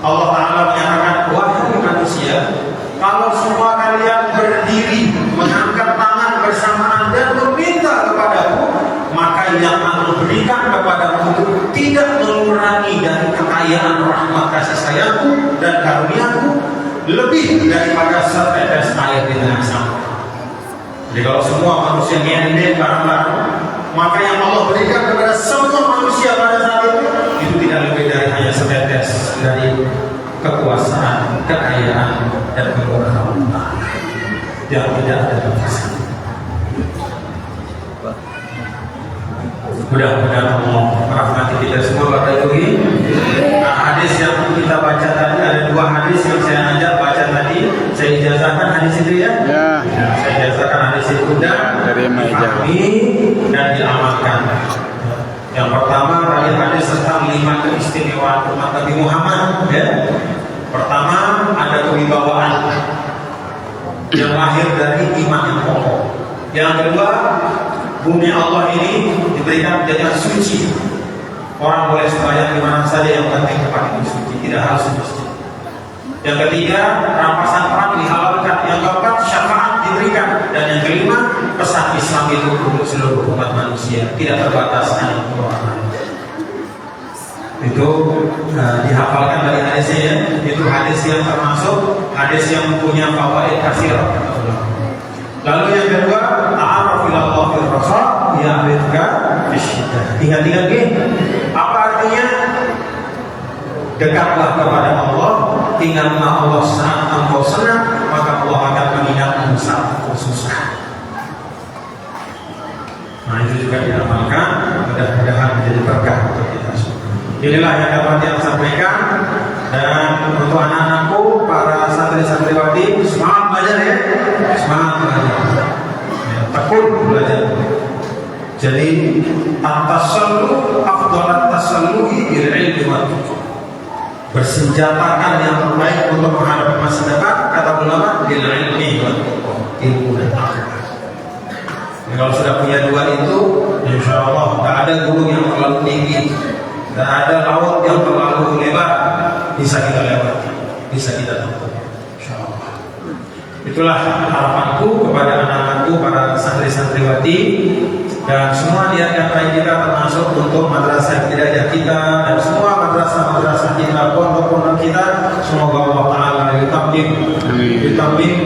Allah Ta'ala menyatakan, wahai manusia, kalau semua kalian berdiri mengangkat tangan bersamaan dan meminta kepadaku, maka yang aku berikan kepadamu itu tidak mengurangi dari kekayaan rahmat kasih sayangku dan karuniaku lebih daripada setetes air di tengah samudra. Jadi kalau semua manusia nyender barang-barang, maka yang Allah berikan kepada semua manusia pada saat itu tidak lebih dari hanya setetes dari kekuasaan, kekayaan, dan kekuasaan yang tidak ada batasan. Mudah-mudahan Allah merahmati kita semua Bapak Ibu. Nah, hadis yang kita baca tadi, ada dua hadis yang saya ajak baca tadi. Saya ijazahkan hadis itu ya. Saya ijazahkan hadis itu dan dipahami dan diamalkan. Yang pertama tadi hadis tentang 5 keistimewaan umat Nabi Muhammad. Ya. Pertama ada kewibawaan yang lahir dari iman yang pokok. Yang kedua, bumi Allah ini diberikan menjadi suci. Orang boleh sembahyang di mana saja, yang penting tempat itu suci, tidak harus di masjid. Yang ketiga, rampasan perang dihalalkan. Yang keempat, syafaat diberikan. Dan yang kelima, pesan Islam itu untuk seluruh umat manusia, tidak terbatas hanya untuk orang. Itu dihafalkan dari hadisnya ya. Itu hadis yang termasuk hadis yang mempunyai fawaid katsirah. Lalu yang kedua, ta'aruf ila Allah fil raha ya'rifka bisyiddah. Ingat-ingat apa artinya? Dekatlah kepada Allah, ingatlah Allah saat engkau senang, maka Allah akan mengingatmu saat engkau susah. Nah, itu juga diamalkan, mudah-mudahan menjadi berkah untuk kita semua. Inilah yang dapat saya sampaikan. Dan untuk anak-anakku, para santri-santriwati, semangat belajar ya, semangat belajar, ya, tekun belajar. Jadi at-tasallu afdalat tasalluhi bil ilmi wa tuqwa. Bersenjatakan yang terbaik untuk menghadapi masa depan, kata ulama, bil ilmi wa tuqwa, ilmu dan takwa. Kalau sudah punya dua itu, insya Allah tak ada gunung yang terlalu tinggi, tak ada laut yang terlalu lebar, bisa kita lewati, bisa kita tempuh. Insya Allah. Itulah harapanku kepada anak-anakku, para santri-santriwati, dan semua niat baik kita, termasuk untuk madrasah hidayah kita dan semua madrasah-madrasah kita, pondok-pondok kita. Semoga Allah Taala ditamim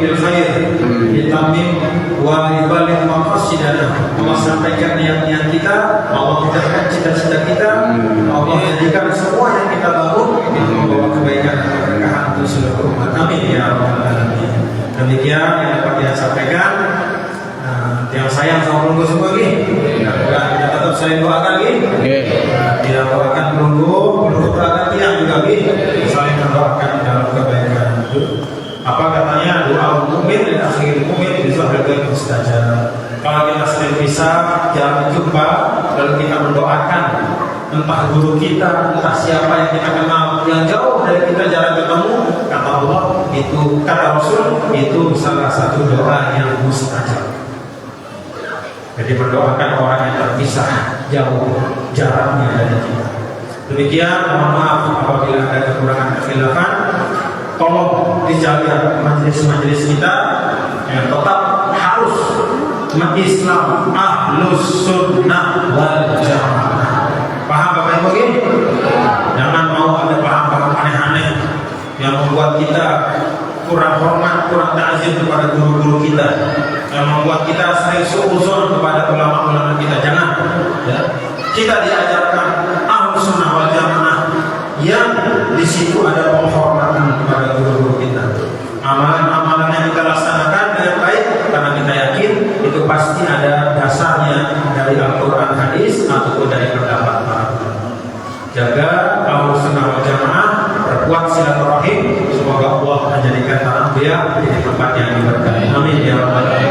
bil khair, ditamim wa yubaligh maqasidana. Allah sampaikan niat-niat kita, Allah mudahkan cita-cita kita, Allah jadikan semua yang kita bangun itu membawa kebaikan dan keberkahan untuk seluruh umat. Amin ya rabbal alamin. Demikian yang dapat saya sampaikan. Yang sayang sama perunggu semua kita tetap saling doakan tidak doakan perunggu doakan tiang juga saling mendoakan dalam kebaikan itu. Apa katanya, doa mukmin dan akhir mukmin bisa berbagai mustajab. Kalau kita sering bisa jarang jumpa, lalu kita mendoakan entah guru kita, entah siapa yang kita kenal yang jauh dari kita jarang ketemu, kata Allah itu, kata Rasul itu salah satu doa yang mustajab. Jadi mendoakan orang yang terpisah jauh jaraknya dari kita. Demikian, mohon maaf apabila ada kekurangan-kekhilafan. Tolong dijaga majelis-majelis kita yang tetap harus Islam ahlus sunnah wal jamaah. Paham Bapak Ibu? Jangan mau ada paham-paham aneh-aneh yang membuat kita kurang hormat, kurang ta'zim kepada guru-guru kita, yang membuat kita sering suudzon kepada ulama-ulama kita. Jangan ya. Kita diajarkan ahlus sunnah wal jamaah yang di situ ada penghormatan kepada guru-guru kita. Amalan-amalan yang kita laksanakan dengan baik karena kita yakin itu pasti ada dasarnya dari Al-Quran, hadis ataupun dari pendapat para ulama. Jaga ahlus sunnah wal jamaah, perkuat silaturahim. Semoga Allah menjadikan tanah biak di tempat yang diberkahi. Amin ya rabbal alamin.